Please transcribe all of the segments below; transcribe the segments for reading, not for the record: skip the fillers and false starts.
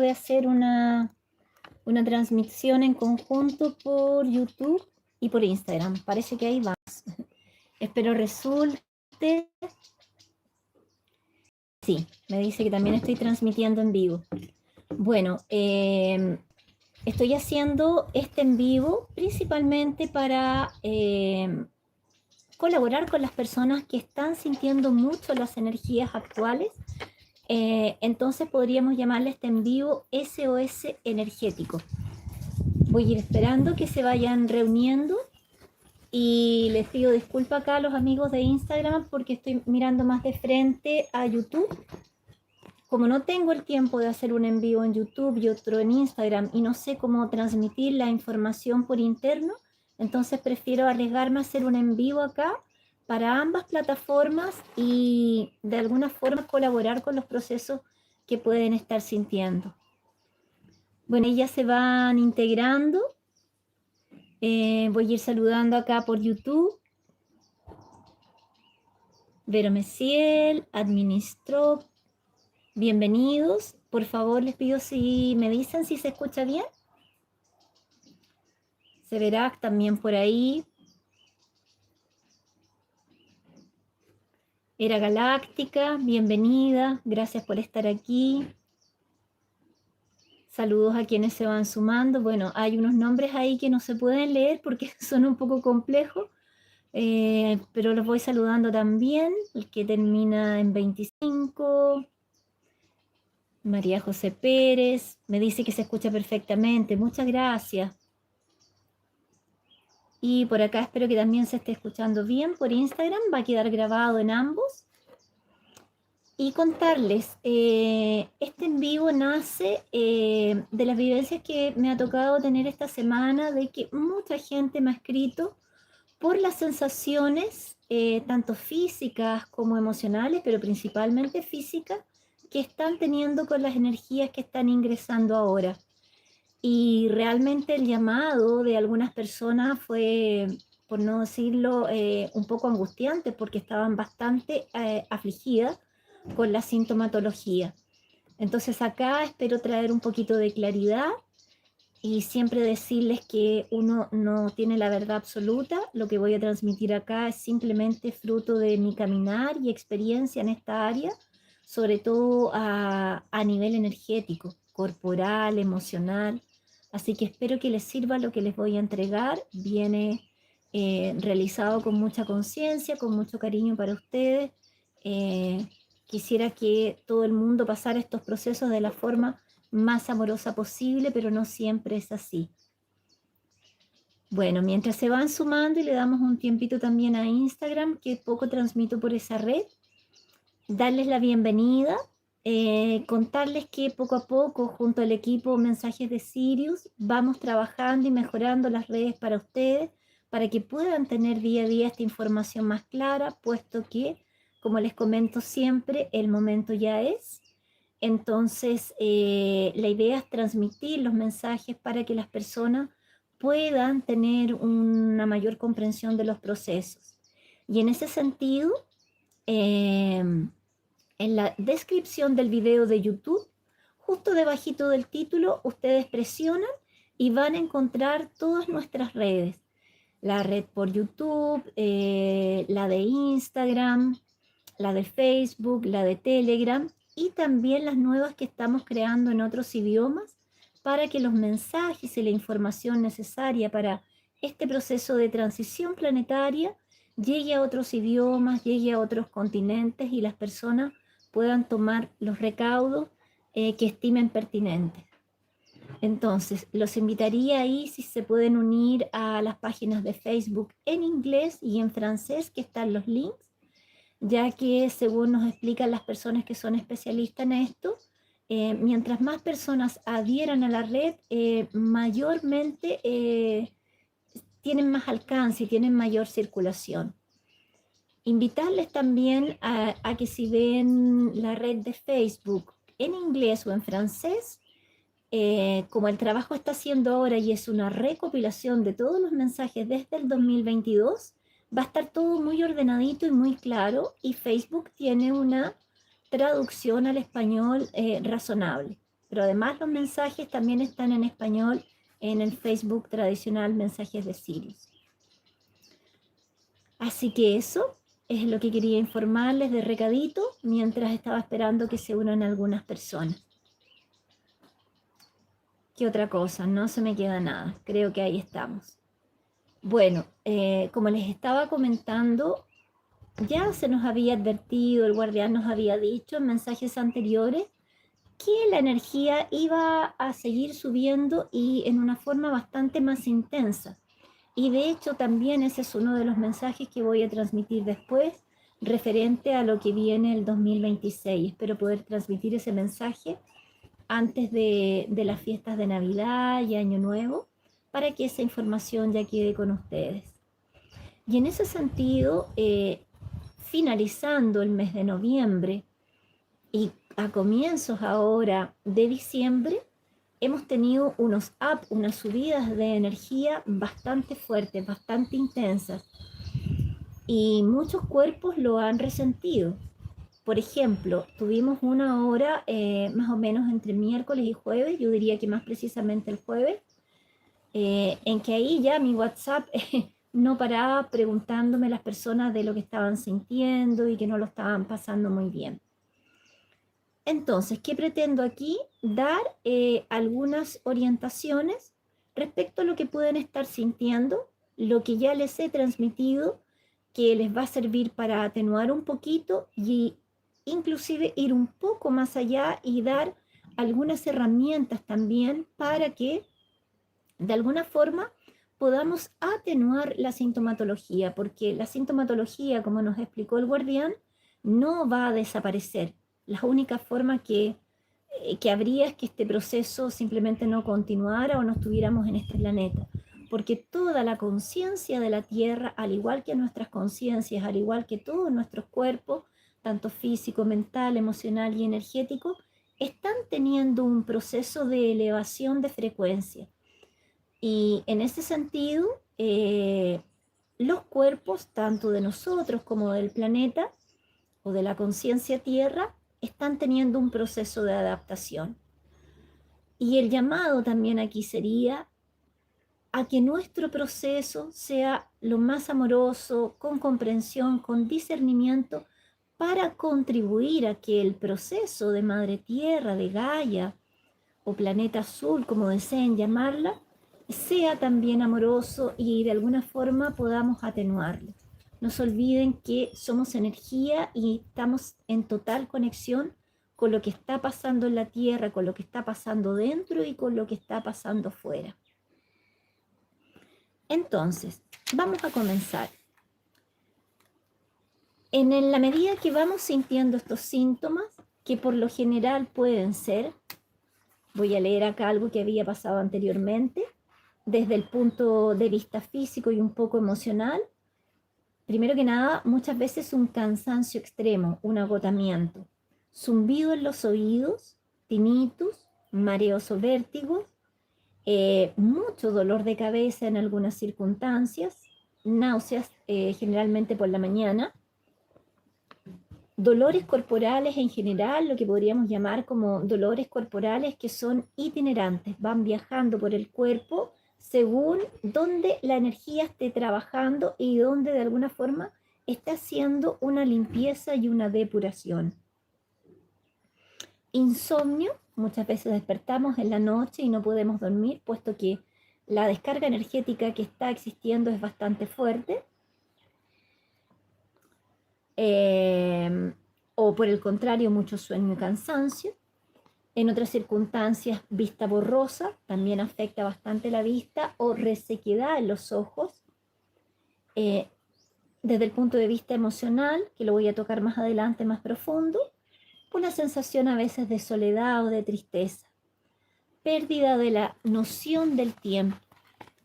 de hacer una transmisión en conjunto por YouTube y por Instagram. Parece que ahí va. Espero resulte. Sí, me dice que también estoy transmitiendo en vivo. Bueno, estoy haciendo este en vivo principalmente para colaborar con las personas que están sintiendo mucho las energías actuales. Entonces podríamos llamarle este en vivo SOS energético. Voy a ir esperando que se vayan reuniendo y les pido disculpas acá a los amigos de Instagram porque estoy mirando más de frente a YouTube. Como no tengo el tiempo de hacer un en vivo en YouTube y otro en Instagram y no sé cómo transmitir la información por interno, entonces prefiero arriesgarme a hacer un en vivo acá para ambas plataformas y de alguna forma colaborar con los procesos que pueden estar sintiendo. Bueno, ellas se van integrando. Voy a ir saludando acá por YouTube. Vero Messiel, administró. Bienvenidos. Por favor, les pido si me dicen si se escucha bien. Se verá también por ahí. Era Galáctica, bienvenida. Gracias por estar aquí. Saludos a quienes se van sumando. Bueno, hay unos nombres ahí que no se pueden leer porque son un poco complejos, pero los voy saludando también. El que termina en 25. María José Pérez. Me dice que se escucha perfectamente. Muchas gracias. Y por acá espero que también se esté escuchando bien por Instagram. Va a quedar grabado en ambos. Y contarles, este en vivo nace de las vivencias que me ha tocado tener esta semana, de que mucha gente me ha escrito por las sensaciones, tanto físicas como emocionales, pero principalmente físicas, que están teniendo con las energías que están ingresando ahora. Y realmente el llamado de algunas personas fue, por no decirlo, un poco angustiante, porque estaban bastante afligidas con la sintomatología. Entonces acá espero traer un poquito de claridad y siempre decirles que uno no tiene la verdad absoluta. Lo que voy a transmitir acá es simplemente fruto de mi caminar y experiencia en esta área, sobre todo a nivel energético, corporal, emocional. Así que espero que les sirva lo que les voy a entregar. Viene realizado con mucha conciencia, con mucho cariño para ustedes. Quisiera que todo el mundo pasara estos procesos de la forma más amorosa posible, pero no siempre es así. Bueno, mientras se van sumando y le damos un tiempito también a Instagram, que poco transmito por esa red, darles la bienvenida, contarles que poco a poco, junto al equipo Mensajes de Sirius, vamos trabajando y mejorando las redes para ustedes, para que puedan tener día a día esta información más clara, puesto que, como les comento siempre, el momento ya es. Entonces, la idea es transmitir los mensajes para que las personas puedan tener una mayor comprensión de los procesos. Y en ese sentido, en la descripción del video de YouTube, justo debajito del título, ustedes presionan y van a encontrar todas nuestras redes. La red por YouTube, la de Instagram, la de Facebook, la de Telegram y también las nuevas que estamos creando en otros idiomas para que los mensajes y la información necesaria para este proceso de transición planetaria llegue a otros idiomas, llegue a otros continentes y las personas puedan tomar los recaudos que estimen pertinentes. Entonces, los invitaría ahí si se pueden unir a las páginas de Facebook en inglés y en francés, que están los links, ya que según nos explican las personas que son especialistas en esto, mientras más personas adhieran a la red, mayormente tienen más alcance y tienen mayor circulación. Invitarles también a que si ven la red de Facebook en inglés o en francés, como el trabajo está haciendo ahora y es una recopilación de todos los mensajes desde el 2022, va a estar todo muy ordenadito y muy claro, y Facebook tiene una traducción al español razonable. pero además los mensajes también están en español en el Facebook tradicional Mensajes de Sirius. Así que eso es lo que quería informarles de recadito mientras estaba esperando que se unan algunas personas. ¿Qué otra cosa? No se me queda nada. Creo que ahí estamos. Bueno, como les estaba comentando, ya se nos había advertido, el guardián nos había dicho en mensajes anteriores que la energía iba a seguir subiendo y en una forma bastante más intensa. Y de hecho también ese es uno de los mensajes que voy a transmitir después referente a lo que viene el 2026. Espero poder transmitir ese mensaje antes de las fiestas de Navidad y Año Nuevo para que esa información ya quede con ustedes. Y en ese sentido, finalizando el mes de noviembre y a comienzos ahora de diciembre, hemos tenido unas subidas de energía bastante fuertes, bastante intensas, y muchos cuerpos lo han resentido. Por ejemplo, tuvimos una hora más o menos entre miércoles y jueves, yo diría que más precisamente el jueves, en que ahí ya mi WhatsApp no paraba preguntándome las personas de lo que estaban sintiendo y que no lo estaban pasando muy bien. Entonces, ¿qué pretendo aquí? Dar algunas orientaciones respecto a lo que pueden estar sintiendo, lo que ya les he transmitido, que les va a servir para atenuar un poquito y inclusive ir un poco más allá y dar algunas herramientas también para que de alguna forma podamos atenuar la sintomatología, porque la sintomatología, como nos explicó el guardián, no va a desaparecer. La única forma que habría es que este proceso simplemente no continuara o no estuviéramos en este planeta, porque toda la conciencia de la Tierra, al igual que nuestras conciencias, al igual que todos nuestros cuerpos, tanto físico, mental, emocional y energético, están teniendo un proceso de elevación de frecuencia. Y en ese sentido, los cuerpos, tanto de nosotros como del planeta o de la conciencia Tierra, están teniendo un proceso de adaptación. Y el llamado también aquí sería a que nuestro proceso sea lo más amoroso, con comprensión, con discernimiento, para contribuir a que el proceso de Madre Tierra, de Gaia o Planeta Azul, como deseen llamarla, sea también amoroso y de alguna forma podamos atenuarlo. No se olviden que somos energía y estamos en total conexión con lo que está pasando en la Tierra, con lo que está pasando dentro y con lo que está pasando fuera. Entonces, vamos a comenzar. En la medida que vamos sintiendo estos síntomas, que por lo general pueden ser, voy a leer acá algo que había pasado anteriormente, desde el punto de vista físico y un poco emocional. Primero que nada, muchas veces un cansancio extremo, un agotamiento, zumbido en los oídos, tinnitus, mareos o vértigos, mucho dolor de cabeza en algunas circunstancias, náuseas generalmente por la mañana, dolores corporales en general, lo que podríamos llamar como dolores corporales que son itinerantes, van viajando por el cuerpo según donde la energía esté trabajando y donde de alguna forma está haciendo una limpieza y una depuración. Insomnio, muchas veces despertamos en la noche y no podemos dormir, puesto que la descarga energética que está existiendo es bastante fuerte. O por el contrario, mucho sueño y cansancio. En otras circunstancias, vista borrosa, también afecta bastante la vista, o resequedad en los ojos. Desde el punto de vista emocional, que lo voy a tocar más adelante, más profundo, una sensación a veces de soledad o de tristeza. Pérdida de la noción del tiempo.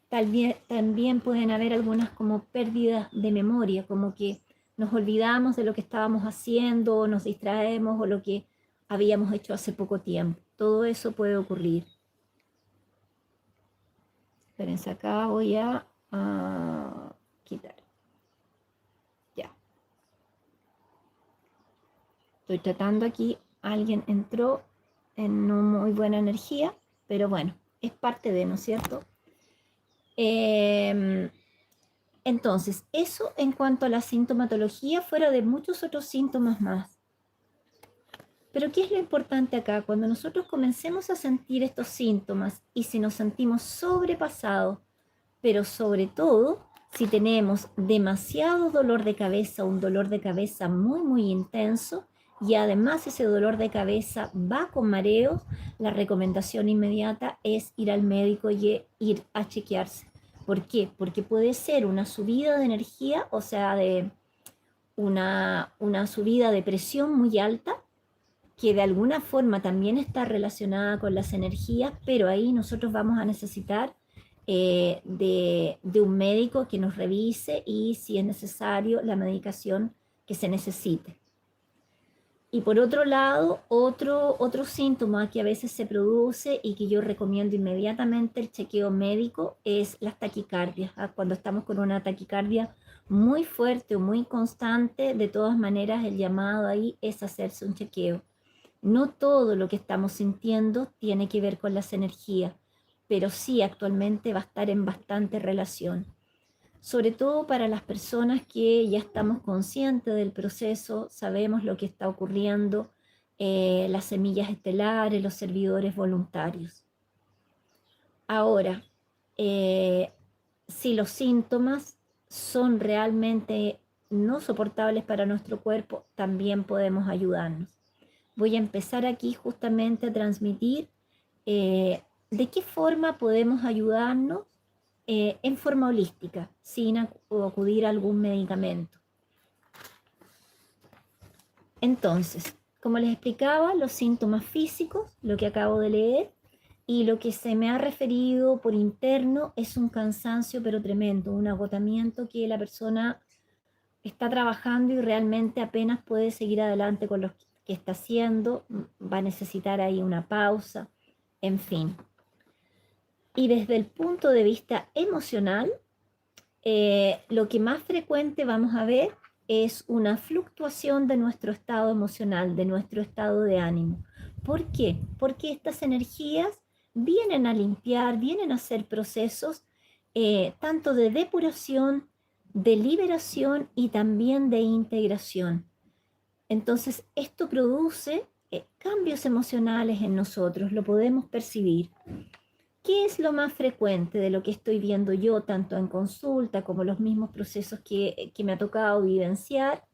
También pueden haber algunas como pérdidas de memoria, como que nos olvidamos de lo que estábamos haciendo, o nos distraemos, o lo que habíamos hecho hace poco tiempo. Todo eso puede ocurrir. Espérense, acá voy a quitar. Ya. Estoy tratando aquí, alguien entró en no muy buena energía, pero bueno, es parte de, ¿no es cierto? Entonces, eso en cuanto a la sintomatología, fuera de muchos otros síntomas más. Pero ¿qué es lo importante acá? Cuando nosotros comencemos a sentir estos síntomas y si nos sentimos sobrepasados, pero sobre todo si tenemos demasiado dolor de cabeza, un dolor de cabeza muy, muy intenso, y además ese dolor de cabeza va con mareos, la recomendación inmediata es ir al médico y ir a chequearse. ¿Por qué? Porque puede ser una subida de energía, o sea, de una subida de presión muy alta, que de alguna forma también está relacionada con las energías, pero ahí nosotros vamos a necesitar de un médico que nos revise y si es necesario la medicación que se necesite. Y por otro lado, otro síntoma que a veces se produce y que yo recomiendo inmediatamente el chequeo médico es las taquicardias. Cuando estamos con una taquicardia muy fuerte o muy constante, de todas maneras el llamado ahí es hacerse un chequeo. No todo lo que estamos sintiendo tiene que ver con las energías, pero sí actualmente va a estar en bastante relación. Sobre todo para las personas que ya estamos conscientes del proceso, sabemos lo que está ocurriendo, las semillas estelares, los servidores voluntarios. Ahora, si los síntomas son realmente no soportables para nuestro cuerpo, también podemos ayudarnos. Voy a empezar aquí justamente a transmitir de qué forma podemos ayudarnos en forma holística, sin acudir a algún medicamento. Entonces, como les explicaba, los síntomas físicos, lo que acabo de leer, y lo que se me ha referido por interno es un cansancio pero tremendo, un agotamiento que la persona está trabajando y realmente apenas puede seguir adelante con lo que está haciendo, va a necesitar ahí una pausa, en fin. Y desde el punto de vista emocional, lo que más frecuente vamos a ver es una fluctuación de nuestro estado emocional, de nuestro estado de ánimo. ¿Por qué? Porque estas energías vienen a limpiar, vienen a hacer procesos tanto de depuración, de liberación y también de integración. Entonces, esto produce cambios emocionales en nosotros, lo podemos percibir. ¿Qué es lo más frecuente de lo que estoy viendo yo, tanto en consulta como los mismos procesos que me ha tocado vivenciar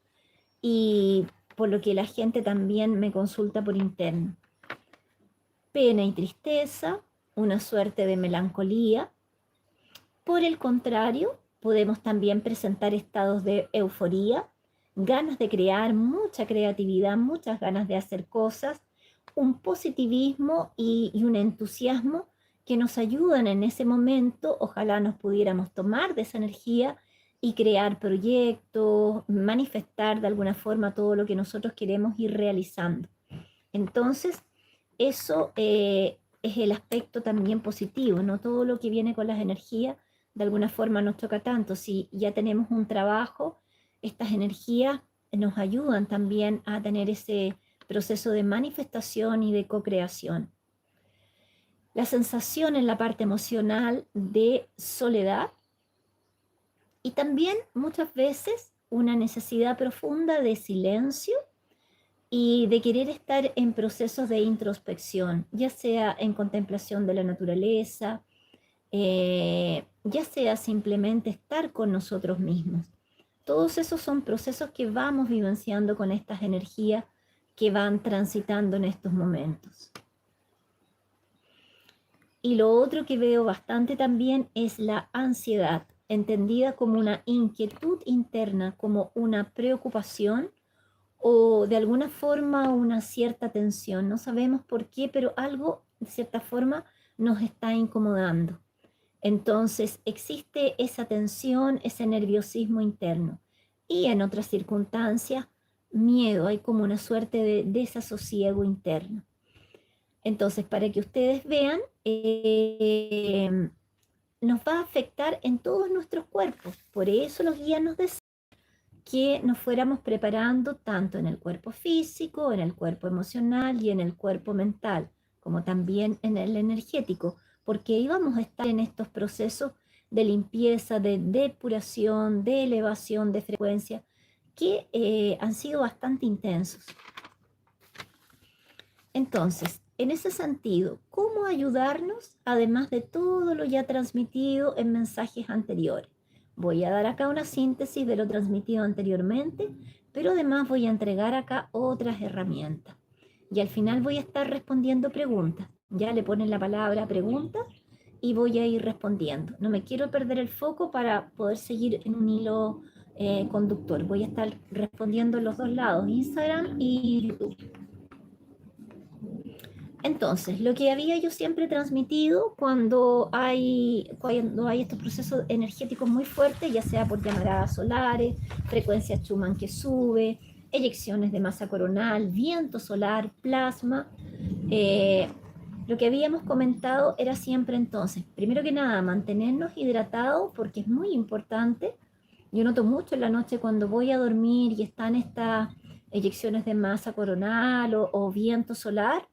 y por lo que la gente también me consulta por interno? Pena y tristeza, una suerte de melancolía. Por el contrario, podemos también presentar estados de euforía, ganas de crear, mucha creatividad, muchas ganas de hacer cosas, un positivismo y un entusiasmo que nos ayudan en ese momento. Ojalá nos pudiéramos tomar de esa energía y crear proyectos, manifestar de alguna forma todo lo que nosotros queremos ir realizando. Entonces, eso es el aspecto también positivo, no todo lo que viene con las energías de alguna forma nos toca tanto. Si ya tenemos un trabajo, estas energías nos ayudan también a tener ese proceso de manifestación y de co-creación. La sensación en la parte emocional de soledad y también muchas veces una necesidad profunda de silencio y de querer estar en procesos de introspección, ya sea en contemplación de la naturaleza, ya sea simplemente estar con nosotros mismos. Todos esos son procesos que vamos vivenciando con estas energías que van transitando en estos momentos. Y lo otro que veo bastante también es la ansiedad, entendida como una inquietud interna, como una preocupación o de alguna forma una cierta tensión. No sabemos por qué, pero algo de cierta forma nos está incomodando. Entonces existe esa tensión, ese nerviosismo interno. Y en otras circunstancias, miedo, hay como una suerte de desasosiego interno. Entonces, para que ustedes vean, nos va a afectar en todos nuestros cuerpos. Por eso los guías nos decían que nos fuéramos preparando tanto en el cuerpo físico, en el cuerpo emocional y en el cuerpo mental, como también en el energético, porque íbamos a estar en estos procesos de limpieza, de depuración, de elevación de frecuencia, que han sido bastante intensos. Entonces, en ese sentido, ¿cómo ayudarnos, además de todo lo ya transmitido en mensajes anteriores? Voy a dar acá una síntesis de lo transmitido anteriormente, pero además voy a entregar acá otras herramientas. Y al final voy a estar respondiendo preguntas. Ya le ponen la palabra pregunta y voy a ir respondiendo. No me quiero perder el foco para poder seguir en un hilo conductor. Voy a estar respondiendo en los dos lados, Instagram y YouTube. Entonces, lo que había yo siempre transmitido cuando hay estos procesos energéticos muy fuertes, ya sea por llamaradas solares, frecuencia Schumann que sube, eyecciones de masa coronal, viento solar, plasma, lo que habíamos comentado era siempre entonces, primero que nada, mantenernos hidratados porque es muy importante. Yo noto mucho en la noche cuando voy a dormir y están estas eyecciones de masa coronal o viento solar,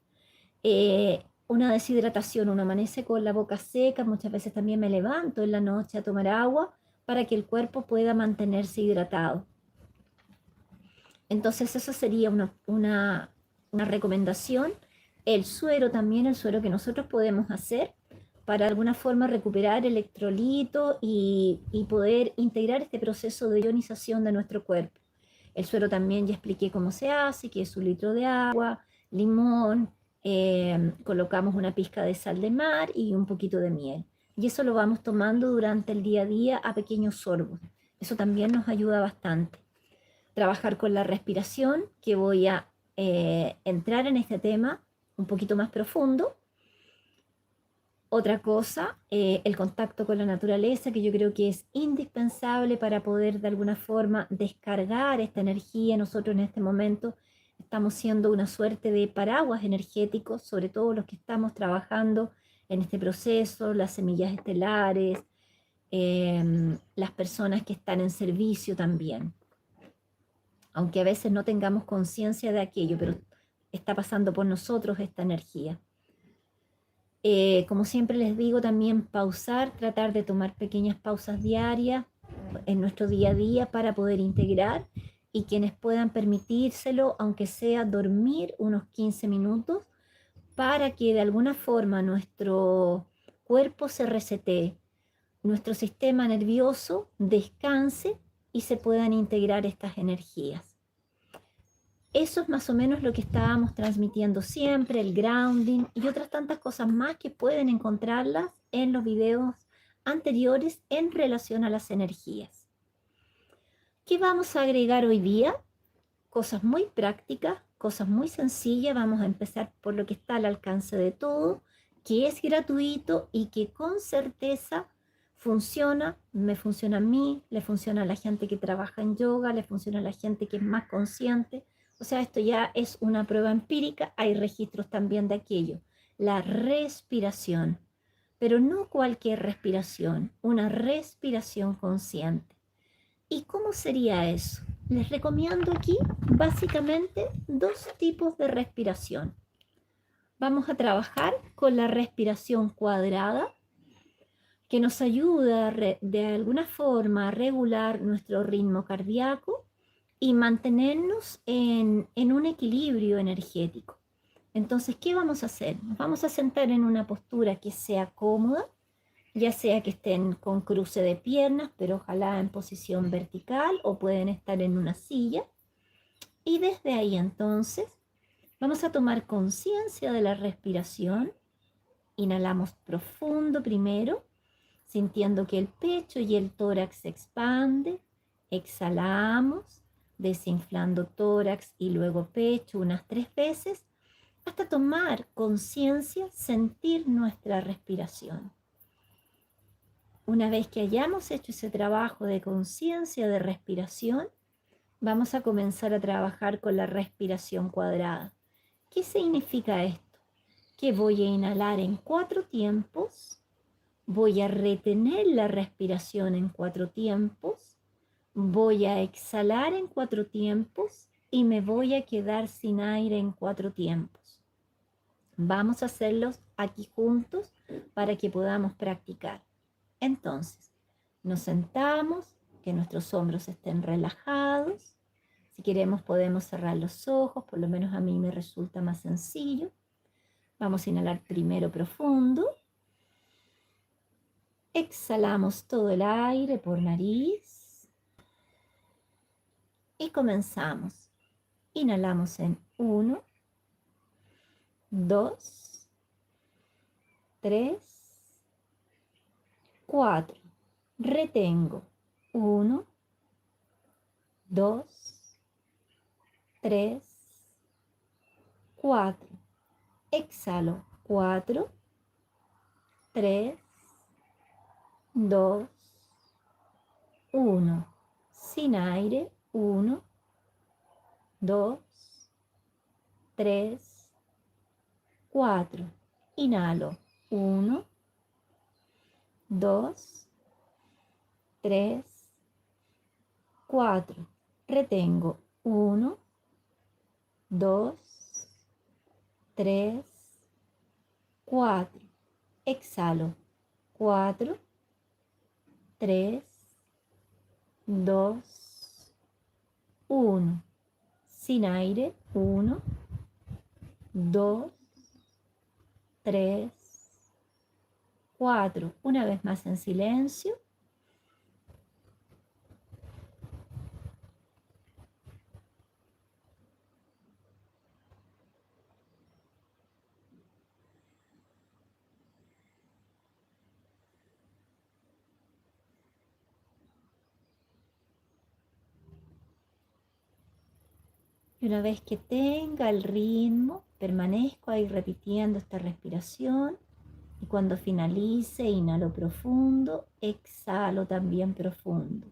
una deshidratación, uno amanece con la boca seca, muchas veces también me levanto en la noche a tomar agua para que el cuerpo pueda mantenerse hidratado. Entonces eso sería una recomendación. El suero también, el suero que nosotros podemos hacer para de alguna forma recuperar electrolito y poder integrar este proceso de ionización de nuestro cuerpo. El suero también ya expliqué cómo se hace, que es 1 litro de agua, limón, colocamos una pizca de sal de mar y un poquito de miel. Y eso lo vamos tomando durante el día a día a pequeños sorbos. Eso también nos ayuda bastante. Trabajar con la respiración, que voy a entrar en este tema un poquito más profundo. Otra cosa, el contacto con la naturaleza, que yo creo que es indispensable para poder de alguna forma descargar esta energía. Nosotros en este momento estamos siendo una suerte de paraguas energéticos, sobre todo los que estamos trabajando en este proceso, las semillas estelares, las personas que están en servicio también. Aunque a veces no tengamos conciencia de aquello, pero está pasando por nosotros esta energía. Como siempre les digo, también pausar, tratar de tomar pequeñas pausas diarias en nuestro día a día para poder integrar, y quienes puedan permitírselo, aunque sea dormir unos 15 minutos, para que de alguna forma nuestro cuerpo se resetee, nuestro sistema nervioso descanse y se puedan integrar estas energías. Eso es más o menos lo que estábamos transmitiendo siempre, el grounding y otras tantas cosas más que pueden encontrarlas en los videos anteriores en relación a las energías. ¿Qué vamos a agregar hoy día? Cosas muy prácticas, cosas muy sencillas. Vamos a empezar por lo que está al alcance de todo, que es gratuito y que con certeza funciona. Me funciona a mí, le funciona a la gente que trabaja en yoga, le funciona a la gente que es más consciente. O sea, esto ya es una prueba empírica, hay registros también de aquello. La respiración, pero no cualquier respiración, una respiración consciente. ¿Y cómo sería eso? Les recomiendo aquí básicamente 2 tipos de respiración. Vamos a trabajar con la respiración cuadrada, que nos ayuda de alguna forma a regular nuestro ritmo cardíaco y mantenernos en un equilibrio energético. Entonces, ¿qué vamos a hacer? Nos vamos a sentar en una postura que sea cómoda, ya sea que estén con cruce de piernas, pero ojalá en posición vertical, o pueden estar en una silla. Y desde ahí entonces vamos a tomar conciencia de la respiración. Inhalamos profundo primero, sintiendo que el pecho y el tórax se expande. Exhalamos, desinflando tórax y luego pecho unas 3 veces, hasta tomar conciencia, sentir nuestra respiración. Una vez que hayamos hecho ese trabajo de conciencia de respiración, vamos a comenzar a trabajar con la respiración cuadrada. ¿Qué significa esto? Que voy a inhalar en 4 tiempos, voy a retener la respiración en 4 tiempos, voy a exhalar en 4 tiempos y me voy a quedar sin aire en 4 tiempos. Vamos a hacerlos aquí juntos para que podamos practicar. Entonces, nos sentamos, que nuestros hombros estén relajados. Si queremos podemos cerrar los ojos, por lo menos a mí me resulta más sencillo. Vamos a inhalar primero profundo. Exhalamos todo el aire por nariz. Y comenzamos. Inhalamos en 1, 2, 3, 4. Retengo. 1, 2, 3, 4. Exhalo. 4, 3, 2, 1. Sin aire. 1, 2, 3, 4. Inhalo. 1, 2, 3, 4. Retengo. 1, 2, 3, 4. Exhalo. 4, 3, 2, 1. Sin aire. 1, 2, 3, 4. Una vez más en silencio. Y una vez que tenga el ritmo, permanezco ahí repitiendo esta respiración. Y cuando finalice, inhalo profundo, exhalo también profundo.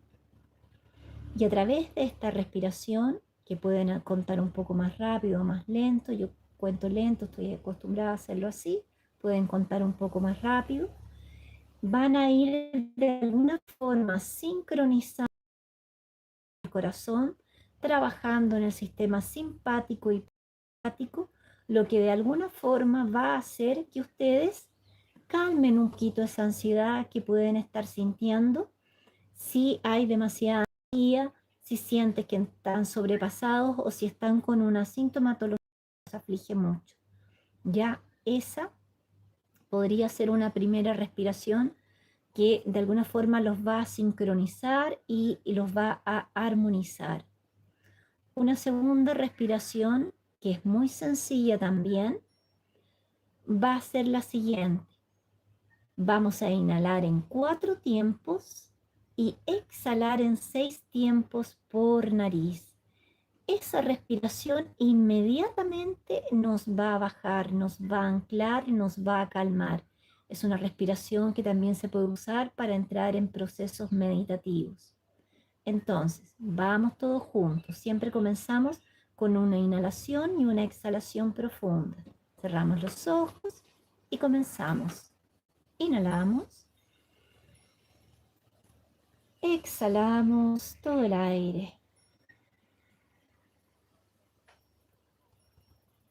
Y a través de esta respiración, que pueden contar un poco más rápido o más lento, yo cuento lento, estoy acostumbrada a hacerlo así, pueden contar un poco más rápido, van a ir de alguna forma sincronizando el corazón, trabajando en el sistema simpático y parasimpático, lo que de alguna forma va a hacer que ustedes calmen un poquito esa ansiedad que pueden estar sintiendo. Si hay demasiada energía, si sienten que están sobrepasados o si están con una sintomatología que los aflige mucho. Ya esa podría ser una primera respiración que de alguna forma los va a sincronizar y los va a armonizar. Una segunda respiración, que es muy sencilla también, va a ser la siguiente. Vamos a inhalar en 4 tiempos y exhalar en 6 tiempos por nariz. Esa respiración inmediatamente nos va a bajar, nos va a anclar, nos va a calmar. Es una respiración que también se puede usar para entrar en procesos meditativos. Entonces, vamos todos juntos. Siempre comenzamos con una inhalación y una exhalación profunda. Cerramos los ojos y comenzamos. Inhalamos. Exhalamos todo el aire.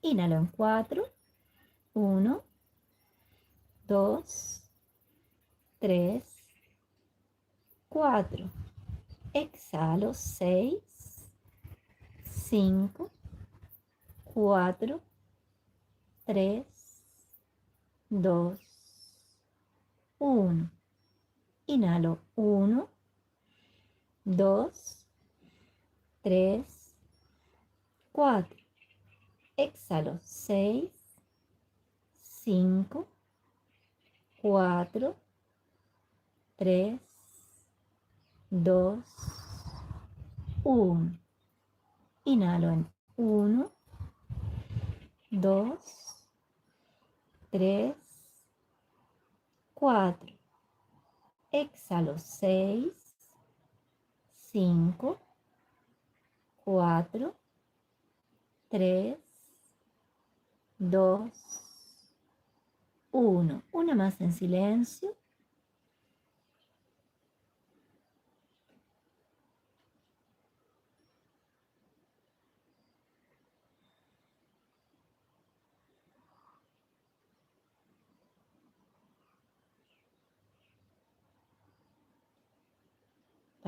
Inhalo en 4. 1, 2, 3, 4. Exhalo. 6, 5, 4, 3, 2, 1. Inhalo. 1, 2, 3, 4. Exhalo. 6, 5, 4, 3, 2, 1. Inhalo en 1, 2, 3, 4. Exhalo. 6, 5, 4, 3, 2, 1. Una más en silencio.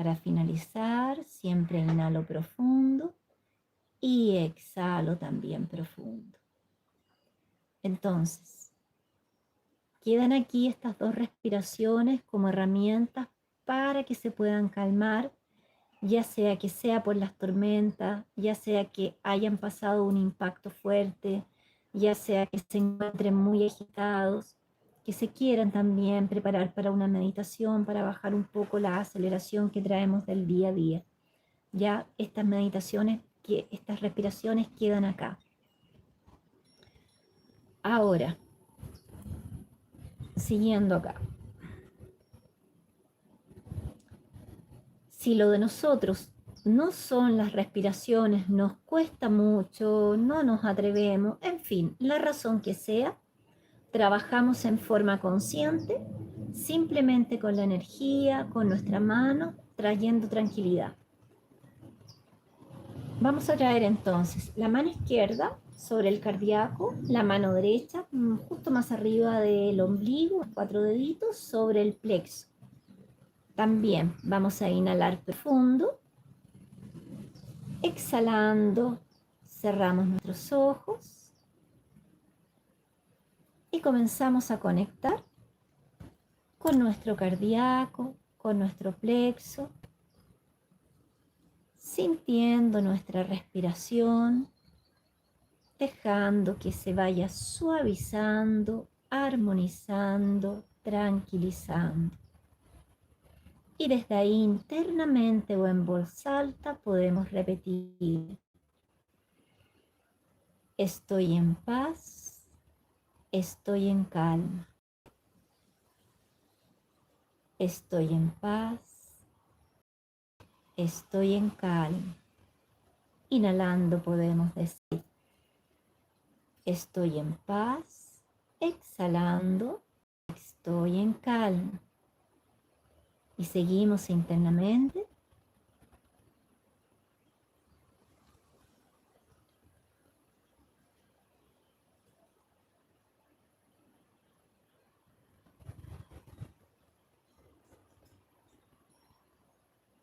Para finalizar, siempre inhalo profundo y exhalo también profundo. Entonces, quedan aquí estas 2 respiraciones como herramientas para que se puedan calmar, ya sea por las tormentas, ya sea que hayan pasado un impacto fuerte, ya sea que se encuentren muy agitados, que se quieran también preparar para una meditación, para bajar un poco la aceleración que traemos del día a día. Ya estas meditaciones, estas respiraciones quedan acá. Ahora, siguiendo acá. Si lo de nosotros no son las respiraciones, nos cuesta mucho, no nos atrevemos, en fin, la razón que sea, trabajamos en forma consciente, simplemente con la energía, con nuestra mano, trayendo tranquilidad. Vamos a traer entonces la mano izquierda sobre el cardíaco, la mano derecha justo más arriba del ombligo, 4 deditos, sobre el plexo. También vamos a inhalar profundo, exhalando, cerramos nuestros ojos y comenzamos a conectar con nuestro cardíaco, con nuestro plexo, sintiendo nuestra respiración, dejando que se vaya suavizando, armonizando, tranquilizando. Y desde ahí internamente o en voz alta podemos repetir: estoy en paz, estoy en calma. Estoy en paz, estoy en calma. Inhalando podemos decir: estoy en paz. Exhalando: estoy en calma. Y seguimos internamente.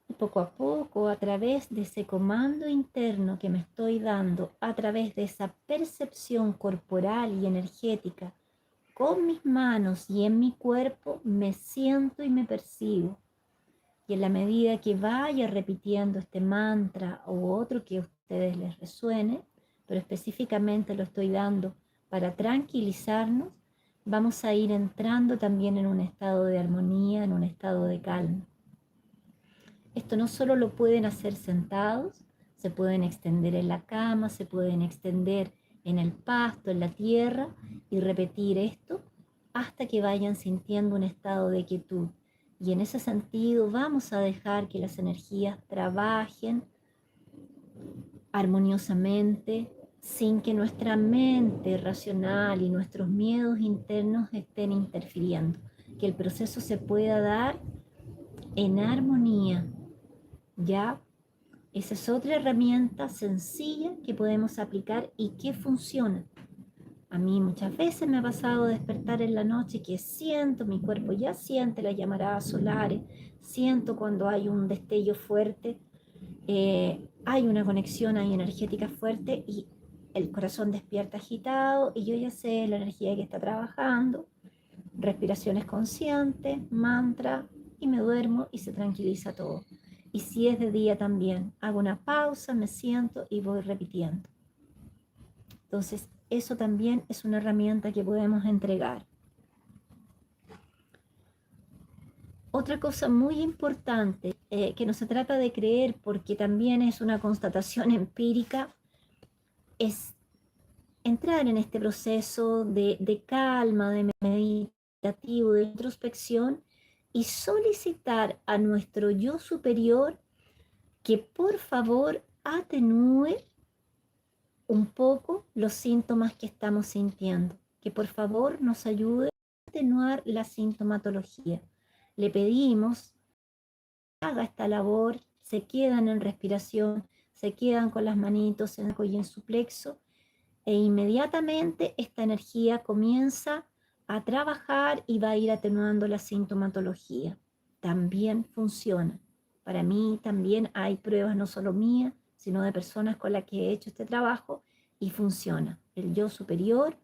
Y poco a poco, a través de ese comando interno que me estoy dando, a través de esa percepción corporal y energética, con mis manos y en mi cuerpo, me siento y me percibo. Y en la medida que vaya repitiendo este mantra o otro que a ustedes les resuene, pero específicamente lo estoy dando para tranquilizarnos, vamos a ir entrando también en un estado de armonía, en un estado de calma. Esto no solo lo pueden hacer sentados, se pueden extender en la cama, se pueden extender en el pasto, en la tierra, y repetir esto hasta que vayan sintiendo un estado de quietud. Y en ese sentido vamos a dejar que las energías trabajen armoniosamente, sin que nuestra mente racional y nuestros miedos internos estén interfiriendo. Que el proceso se pueda dar en armonía. ¿Ya? Esa es otra herramienta sencilla que podemos aplicar y que funciona. A mí muchas veces me ha pasado despertar en la noche que siento, mi cuerpo ya siente las llamaradas solares, siento cuando hay un destello fuerte, hay una conexión ahí energética fuerte y el corazón despierta agitado y yo ya sé la energía que está trabajando, respiraciones conscientes, mantra y me duermo y se tranquiliza todo. Y si es de día también, hago una pausa, me siento y voy repitiendo. Entonces, eso también es una herramienta que podemos entregar. Otra cosa muy importante, que no se trata de creer porque también es una constatación empírica, es entrar en este proceso de calma, de meditativo, de introspección y solicitar a nuestro yo superior que por favor atenúe un poco los síntomas que estamos sintiendo, que por favor nos ayude a atenuar la sintomatología. Le pedimos que haga esta labor, se quedan en respiración, se quedan con las manitos en el cuello y en su plexo, e inmediatamente esta energía comienza a trabajar y va a ir atenuando la sintomatología. También funciona. Para mí también hay pruebas no solo mías, sino de personas con las que he hecho este trabajo y funciona. El yo superior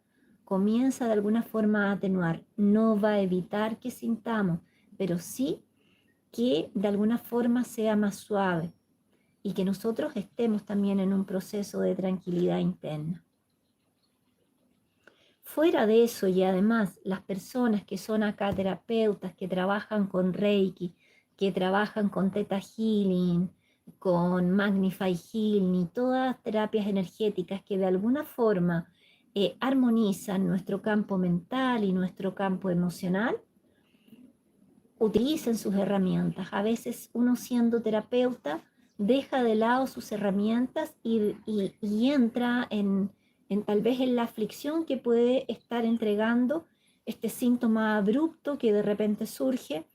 comienza de alguna forma a atenuar. No va a evitar que sintamos, pero sí que de alguna forma sea más suave y que nosotros estemos también en un proceso de tranquilidad interna. Fuera de eso, y además las personas que son acá terapeutas, que trabajan con Reiki, que trabajan con Theta Healing, con Magnify Healing y todas terapias energéticas que de alguna forma armonizan nuestro campo mental y nuestro campo emocional, utilicen sus herramientas. A veces uno siendo terapeuta deja de lado sus herramientas y entra en tal vez en la aflicción que puede estar entregando este síntoma abrupto que de repente surge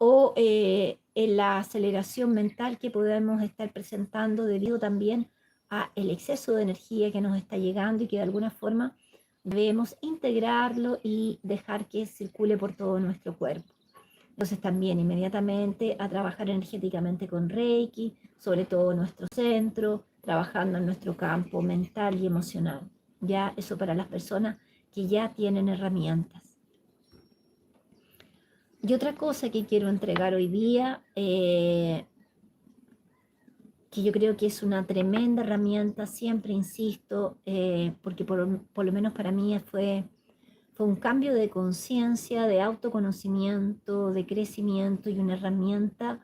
o en la aceleración mental que podemos estar presentando debido también a el exceso de energía que nos está llegando y que de alguna forma debemos integrarlo y dejar que circule por todo nuestro cuerpo. Entonces también inmediatamente a trabajar energéticamente con Reiki, sobre todo nuestro centro, trabajando en nuestro campo mental y emocional. Ya eso para las personas que ya tienen herramientas. Y otra cosa que quiero entregar hoy día, que yo creo que es una tremenda herramienta, siempre insisto, porque por lo menos para mí fue un cambio de conciencia, de autoconocimiento, de crecimiento y una herramienta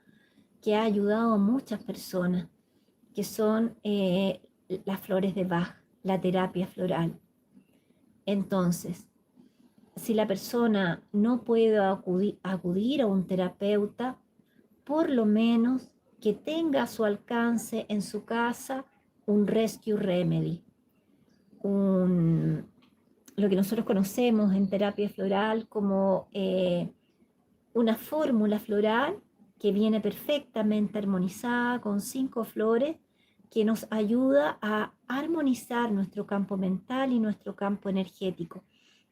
que ha ayudado a muchas personas, que son las flores de Bach, la terapia floral. Entonces, si la persona no puede acudir a un terapeuta, por lo menos que tenga a su alcance en su casa un rescue remedy, lo que nosotros conocemos en terapia floral como una fórmula floral que viene perfectamente armonizada con 5 flores que nos ayuda a armonizar nuestro campo mental y nuestro campo energético.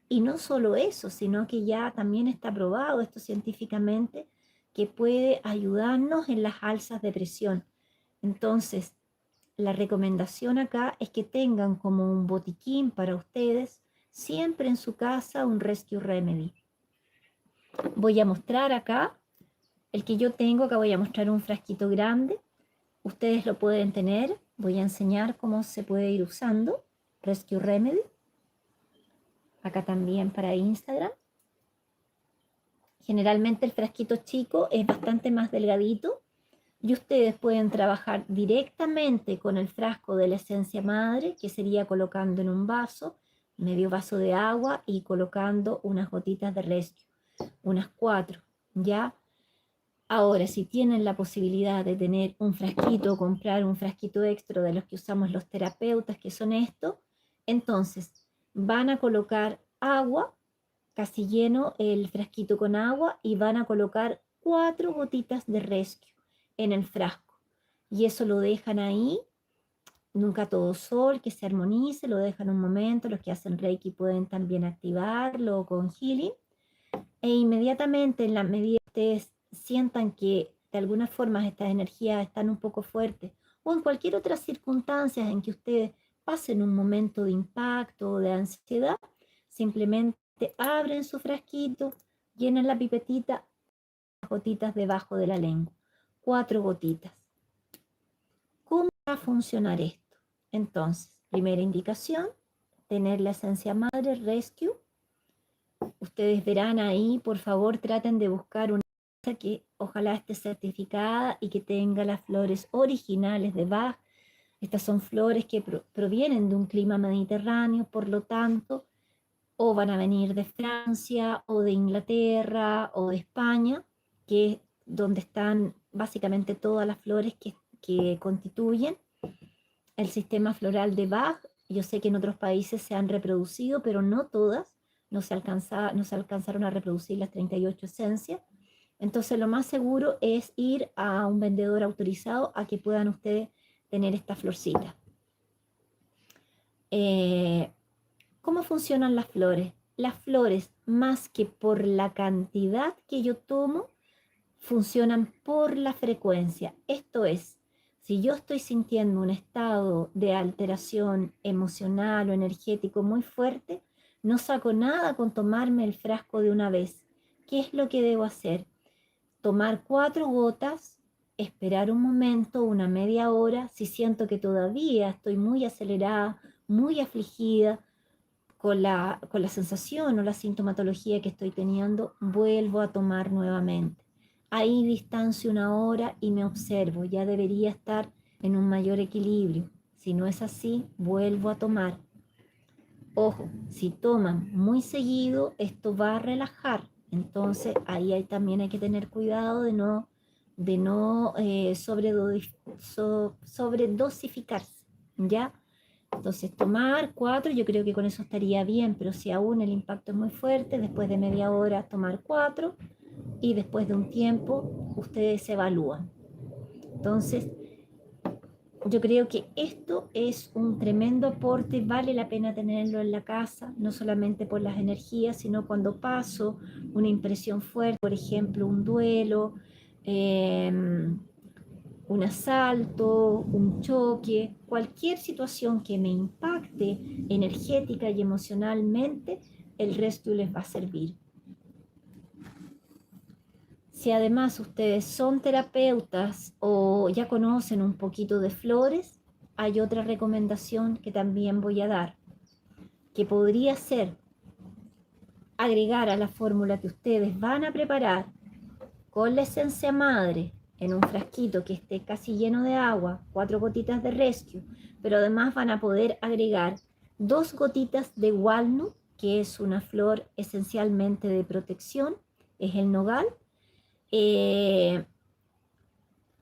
Y no solo eso, sino que ya también está probado esto científicamente que puede ayudarnos en las alzas de presión. Entonces, la recomendación acá es que tengan como un botiquín para ustedes siempre en su casa un Rescue Remedy. Voy a mostrar acá el que yo tengo. Acá voy a mostrar un frasquito grande. Ustedes lo pueden tener. Voy a enseñar cómo se puede ir usando Rescue Remedy. Acá también para Instagram. Generalmente el frasquito chico es bastante más delgadito y ustedes pueden trabajar directamente con el frasco de la esencia madre, que sería colocando en un vaso, medio vaso de agua y colocando unas gotitas de Rescue, unas 4, ¿ya? Ahora, si tienen la posibilidad de tener un frasquito, comprar un frasquito extra de los que usamos los terapeutas, que son estos, entonces van a colocar agua, casi lleno el frasquito con agua, y van a colocar 4 gotitas de Rescue en el frasco. Y eso lo dejan ahí, nunca todo sol, que se armonice, lo dejan un momento. Los que hacen Reiki pueden también activarlo con Healing. E inmediatamente, en la medida que ustedes sientan que de alguna forma estas energías están un poco fuertes, o en cualquier otra circunstancia en que ustedes pasen un momento de impacto o de ansiedad, simplemente abren su frasquito, llenan la pipetita, gotitas debajo de la lengua, 4 gotitas. ¿Cómo va a funcionar esto? Entonces, primera indicación, tener la esencia madre Rescue. Ustedes verán ahí, por favor, traten de buscar una que ojalá esté certificada y que tenga las flores originales de Bach. Estas son flores que provienen de un clima mediterráneo, por lo tanto, o van a venir de Francia o de Inglaterra o de España, que es donde están básicamente todas las flores que constituyen el sistema floral de Bach. Yo sé que en otros países se han reproducido, pero no todas, no se alcanzaron a reproducir las 38 esencias. Entonces lo más seguro es ir a un vendedor autorizado a que puedan ustedes tener esta florcita. ¿Cómo funcionan las flores? Las flores, más que por la cantidad que yo tomo, funcionan por la frecuencia. Esto es, si yo estoy sintiendo un estado de alteración emocional o energético muy fuerte, no saco nada con tomarme el frasco de una vez. ¿Qué es lo que debo hacer? Tomar 4 gotas, esperar un momento, una media hora. Si siento que todavía estoy muy acelerada, muy afligida con la sensación o la sintomatología que estoy teniendo, vuelvo a tomar nuevamente. Ahí distancio una hora y me observo, ya debería estar en un mayor equilibrio. Si no es así, vuelvo a tomar. Ojo, si toman muy seguido, esto va a relajar. Entonces ahí también hay que tener cuidado de no sobredosificarse, ¿ya? Entonces tomar 4, yo creo que con eso estaría bien, pero si aún el impacto es muy fuerte, después de media hora tomar 4 y después de un tiempo ustedes se evalúan. Entonces, yo creo que esto es un tremendo aporte, vale la pena tenerlo en la casa, no solamente por las energías, sino cuando paso una impresión fuerte, por ejemplo, un duelo, un asalto, un choque, cualquier situación que me impacte energética y emocionalmente, el resto les va a servir. Si además ustedes son terapeutas o ya conocen un poquito de flores, hay otra recomendación que también voy a dar, que podría ser agregar a la fórmula que ustedes van a preparar con la esencia madre en un frasquito que esté casi lleno de agua, 4 gotitas de rescue, pero además van a poder agregar 2 gotitas de walnut, que es una flor esencialmente de protección, es el nogal. De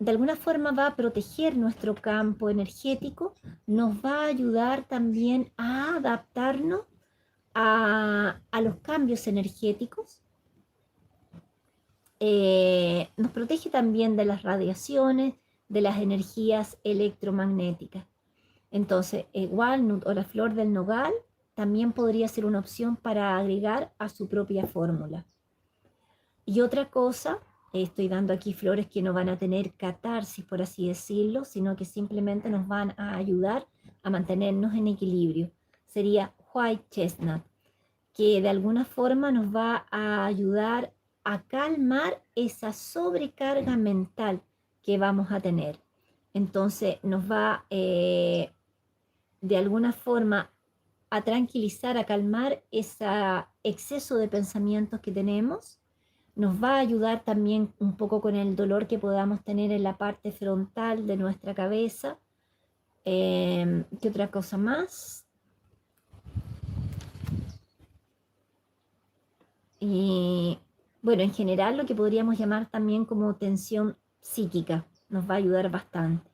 alguna forma va a proteger nuestro campo energético, nos va a ayudar también a adaptarnos a los cambios energéticos, nos protege también de las radiaciones, de las energías electromagnéticas. Entonces, el walnut o la flor del nogal también podría ser una opción para agregar a su propia fórmula. Y otra cosa, estoy dando aquí flores que no van a tener catarsis, por así decirlo, sino que simplemente nos van a ayudar a mantenernos en equilibrio. Sería white chestnut, que de alguna forma nos va a ayudar a calmar esa sobrecarga mental que vamos a tener. Entonces nos va de alguna forma a tranquilizar, a calmar ese exceso de pensamientos que tenemos. Nos va a ayudar también un poco con el dolor que podamos tener en la parte frontal de nuestra cabeza. ¿Qué otra cosa más? Y bueno, en general lo que podríamos llamar también como tensión psíquica nos va a ayudar bastante.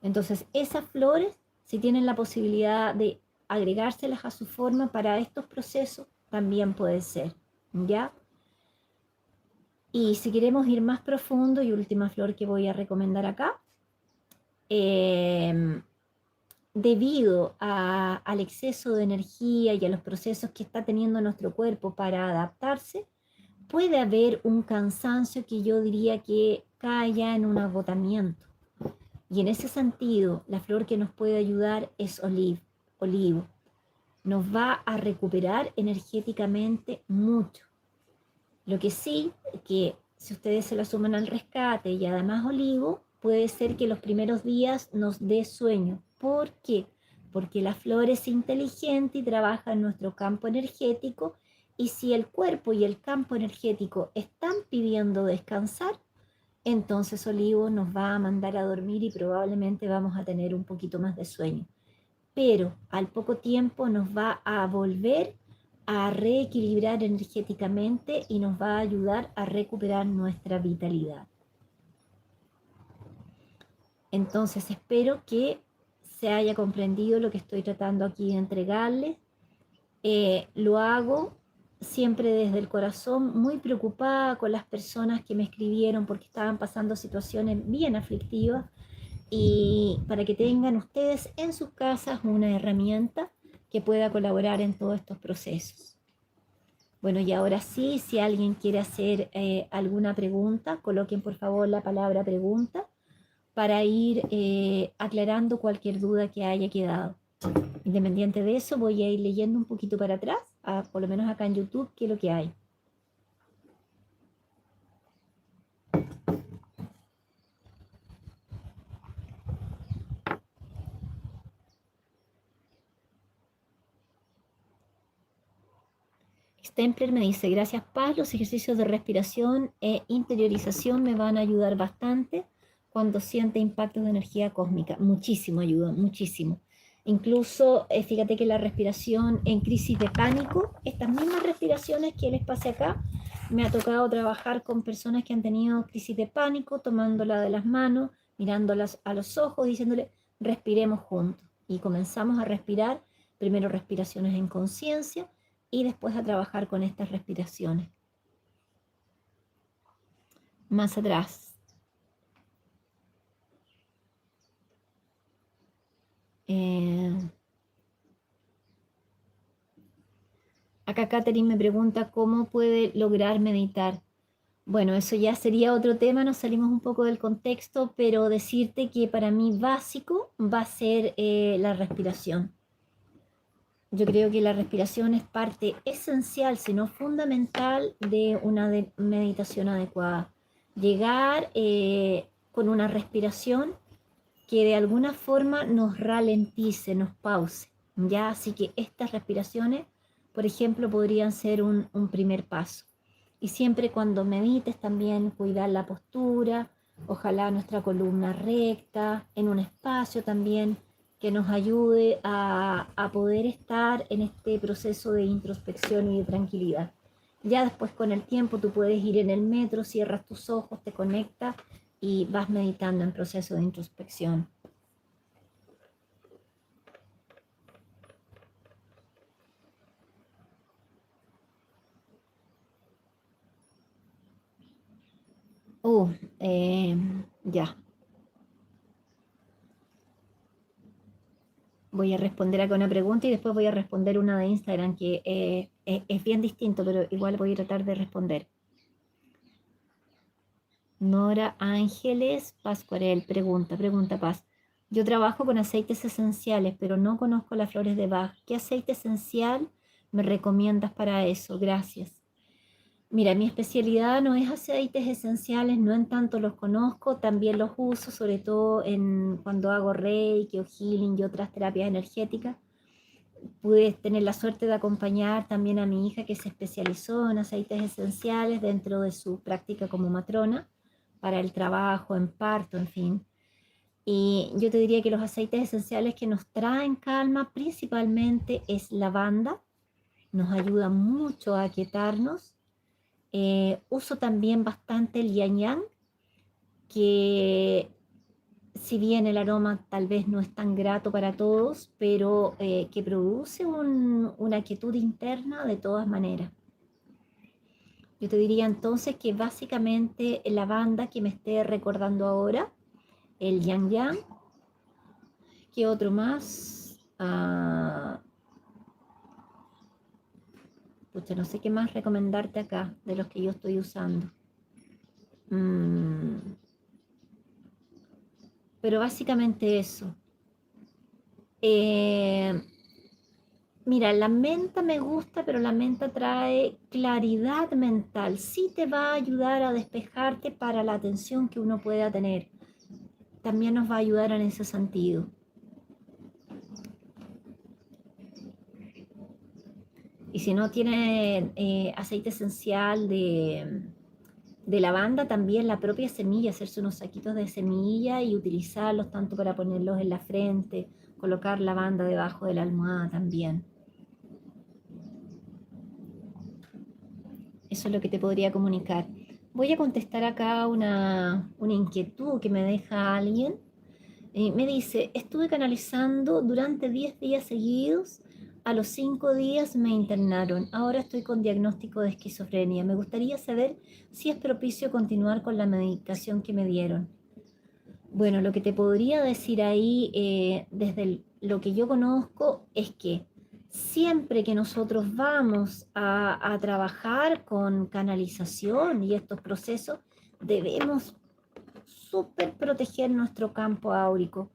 Entonces, esas flores, si tienen la posibilidad de agregárselas a su forma para estos procesos, también puede ser, ¿ya? Y si queremos ir más profundo, y última flor que voy a recomendar acá, debido al exceso de energía y a los procesos que está teniendo nuestro cuerpo para adaptarse, puede haber un cansancio que yo diría que cae ya en un agotamiento. Y en ese sentido, la flor que nos puede ayudar es olivo. Nos va a recuperar energéticamente mucho. Lo que sí, que si ustedes se lo suman al rescate y además olivo, puede ser que los primeros días nos dé sueño. ¿Por qué? Porque la flor es inteligente y trabaja en nuestro campo energético, y si el cuerpo y el campo energético están pidiendo descansar, entonces olivo nos va a mandar a dormir y probablemente vamos a tener un poquito más de sueño. Pero al poco tiempo nos va a volver a reequilibrar energéticamente y nos va a ayudar a recuperar nuestra vitalidad. Entonces espero que se haya comprendido lo que estoy tratando aquí de entregarles. Lo hago siempre desde el corazón, muy preocupada con las personas que me escribieron porque estaban pasando situaciones bien aflictivas, y para que tengan ustedes en sus casas una herramienta que pueda colaborar en todos estos procesos. Bueno, y ahora sí, si alguien quiere hacer alguna pregunta, coloquen por favor la palabra pregunta para ir aclarando cualquier duda que haya quedado. Independiente de eso, voy a ir leyendo un poquito para atrás, por lo menos acá en YouTube, qué es lo que hay. Stempler me dice, gracias Paz, los ejercicios de respiración e interiorización me van a ayudar bastante cuando siente impactos de energía cósmica. Muchísimo ayuda, muchísimo. Incluso, fíjate que la respiración en crisis de pánico, estas mismas respiraciones que les pasé acá, me ha tocado trabajar con personas que han tenido crisis de pánico, tomándola de las manos, mirándolas a los ojos, diciéndole, respiremos juntos. Y comenzamos a respirar, primero respiraciones en conciencia, y después a trabajar con estas respiraciones. Más atrás. Acá Catherine me pregunta cómo puede lograr meditar. Bueno, eso ya sería otro tema, nos salimos un poco del contexto, pero decirte que para mí básico va a ser la respiración. Yo creo que la respiración es parte esencial, si no fundamental, de una meditación adecuada. Llegar con una respiración que de alguna forma nos ralentice, nos pause. ¿Ya? Así que estas respiraciones, por ejemplo, podrían ser un primer paso. Y siempre cuando medites también cuidar la postura, ojalá nuestra columna recta, en un espacio también que nos ayude a poder estar en este proceso de introspección y de tranquilidad. Ya después con el tiempo tú puedes ir en el metro, cierras tus ojos, te conectas y vas meditando en proceso de introspección. Ya. Voy a responder acá una pregunta y después voy a responder una de Instagram que es bien distinto, pero igual voy a tratar de responder. Nora Ángeles Pascuarel pregunta Paz. Yo trabajo con aceites esenciales, pero no conozco las flores de Bach. ¿Qué aceite esencial me recomiendas para eso? Gracias. Mira, mi especialidad no es aceites esenciales, no en tanto los conozco, también los uso, sobre todo cuando hago Reiki o Healing y otras terapias energéticas. Pude tener la suerte de acompañar también a mi hija que se especializó en aceites esenciales dentro de su práctica como matrona para el trabajo, en parto, en fin. Y yo te diría que los aceites esenciales que nos traen calma principalmente es lavanda, nos ayuda mucho a aquietarnos. Uso también bastante el yang yang, que si bien el aroma tal vez no es tan grato para todos, pero que produce una quietud interna de todas maneras. Yo te diría entonces que básicamente la banda que me esté recordando ahora, el yang yang, ¿qué otro más? Pucha, no sé qué más recomendarte acá de los que yo estoy usando. Pero básicamente eso. Mira, la menta me gusta, pero la menta trae claridad mental. Sí te va a ayudar a despejarte para la atención que uno pueda tener. También nos va a ayudar en ese sentido. Y si no tiene aceite esencial de lavanda, también la propia semilla, hacerse unos saquitos de semilla y utilizarlos tanto para ponerlos en la frente, colocar lavanda debajo de la almohada también. Eso es lo que te podría comunicar. Voy a contestar acá una inquietud que me deja alguien. Me dice, estuve canalizando durante 10 días seguidos, a los 5 días me internaron, ahora estoy con diagnóstico de esquizofrenia. Me gustaría saber si es propicio continuar con la medicación que me dieron. Bueno, lo que te podría decir ahí, desde lo que yo conozco, es que siempre que nosotros vamos a trabajar con canalización y estos procesos, debemos súper proteger nuestro campo áurico,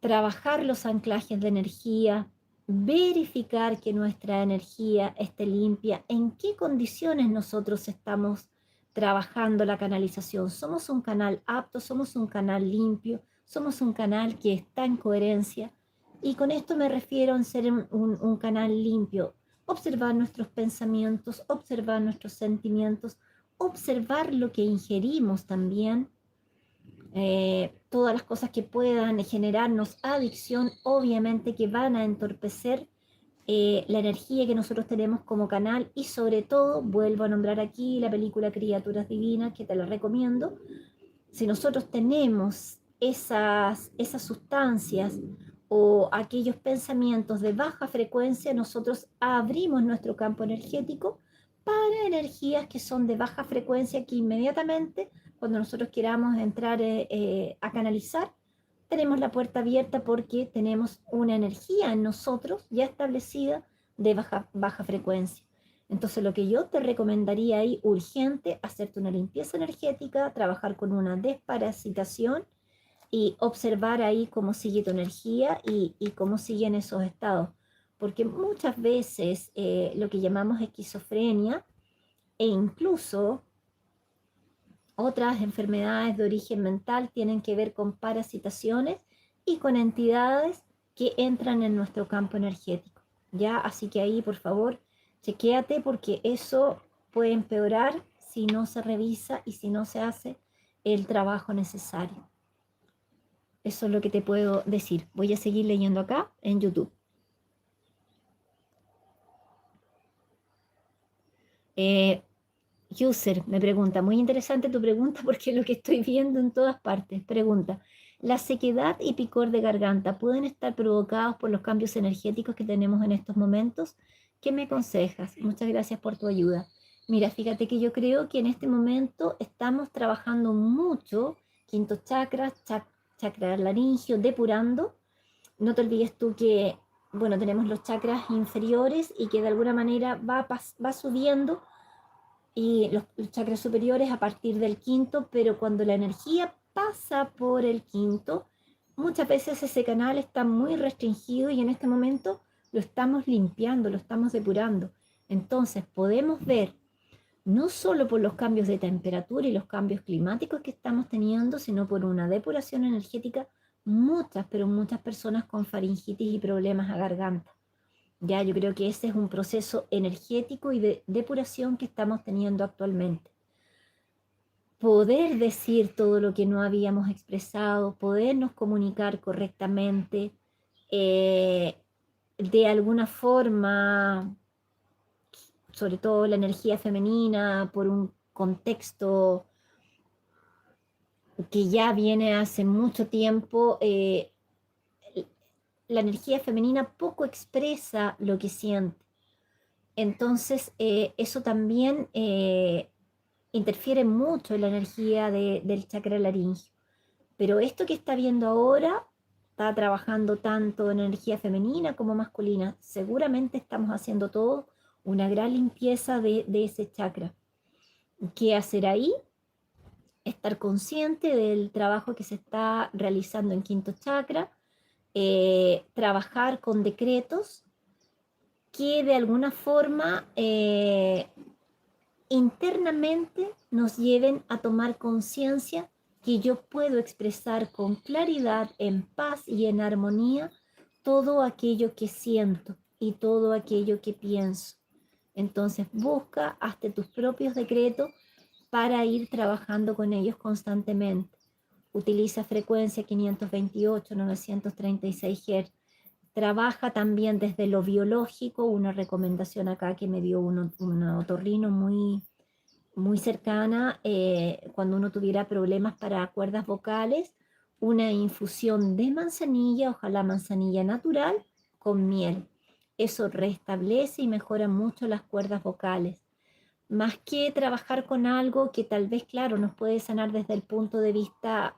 trabajar los anclajes de energía, verificar que nuestra energía esté limpia, en qué condiciones nosotros estamos trabajando la canalización. Somos un canal apto, somos un canal limpio, somos un canal que está en coherencia. Y con esto me refiero a ser un canal limpio, observar nuestros pensamientos, observar nuestros sentimientos, observar lo que ingerimos también, todas las cosas que puedan generarnos adicción, obviamente que van a entorpecer la energía que nosotros tenemos como canal. Y sobre todo, vuelvo a nombrar aquí la película Criaturas Divinas, que te la recomiendo. Si nosotros tenemos esas sustancias o aquellos pensamientos de baja frecuencia, nosotros abrimos nuestro campo energético para energías que son de baja frecuencia, que inmediatamente, cuando nosotros queramos entrar a canalizar, tenemos la puerta abierta porque tenemos una energía en nosotros ya establecida de baja frecuencia. Entonces lo que yo te recomendaría ahí urgente, hacerte una limpieza energética, trabajar con una desparasitación y observar ahí cómo sigue tu energía y cómo siguen esos estados. Porque muchas veces lo que llamamos esquizofrenia e incluso otras enfermedades de origen mental tienen que ver con parasitaciones y con entidades que entran en nuestro campo energético. ¿Ya? Así que ahí, por favor, chequéate porque eso puede empeorar si no se revisa y si no se hace el trabajo necesario. Eso es lo que te puedo decir. Voy a seguir leyendo acá en YouTube. User me pregunta, muy interesante tu pregunta porque es lo que estoy viendo en todas partes. Pregunta, ¿la sequedad y picor de garganta pueden estar provocados por los cambios energéticos que tenemos en estos momentos? ¿Qué me aconsejas? Muchas gracias por tu ayuda. Mira, fíjate que yo creo que en este momento estamos trabajando mucho quinto chakra, chakra laringio, depurando. No te olvides tú que, bueno, tenemos los chakras inferiores y que de alguna manera va subiendo y los chakras superiores a partir del quinto, pero cuando la energía pasa por el quinto, muchas veces ese canal está muy restringido y en este momento lo estamos limpiando, lo estamos depurando. Entonces podemos ver, no solo por los cambios de temperatura y los cambios climáticos que estamos teniendo, sino por una depuración energética, muchas, pero muchas personas con faringitis y problemas a garganta. Ya, yo creo que ese es un proceso energético y de depuración que estamos teniendo actualmente. Poder decir todo lo que no habíamos expresado, podernos comunicar correctamente, de alguna forma, sobre todo la energía femenina, por un contexto que ya viene hace mucho tiempo, la energía femenina poco expresa lo que siente. Entonces, eso también interfiere mucho en la energía del chakra laringio. Pero esto que está viendo ahora está trabajando tanto en energía femenina como masculina. Seguramente estamos haciendo todo una gran limpieza de ese chakra. ¿Qué hacer ahí? Estar consciente del trabajo que se está realizando en quinto chakra, trabajar con decretos que de alguna forma internamente nos lleven a tomar conciencia que yo puedo expresar con claridad, en paz y en armonía todo aquello que siento y todo aquello que pienso. Entonces busca, hazte tus propios decretos para ir trabajando con ellos constantemente. Utiliza frecuencia 528, 936 Hz. Trabaja también desde lo biológico, una recomendación acá que me dio una otorrino muy cercana, cuando uno tuviera problemas para cuerdas vocales, una infusión de manzanilla, ojalá manzanilla natural, con miel. Eso restablece y mejora mucho las cuerdas vocales. Más que trabajar con algo que tal vez, claro, nos puede sanar desde el punto de vista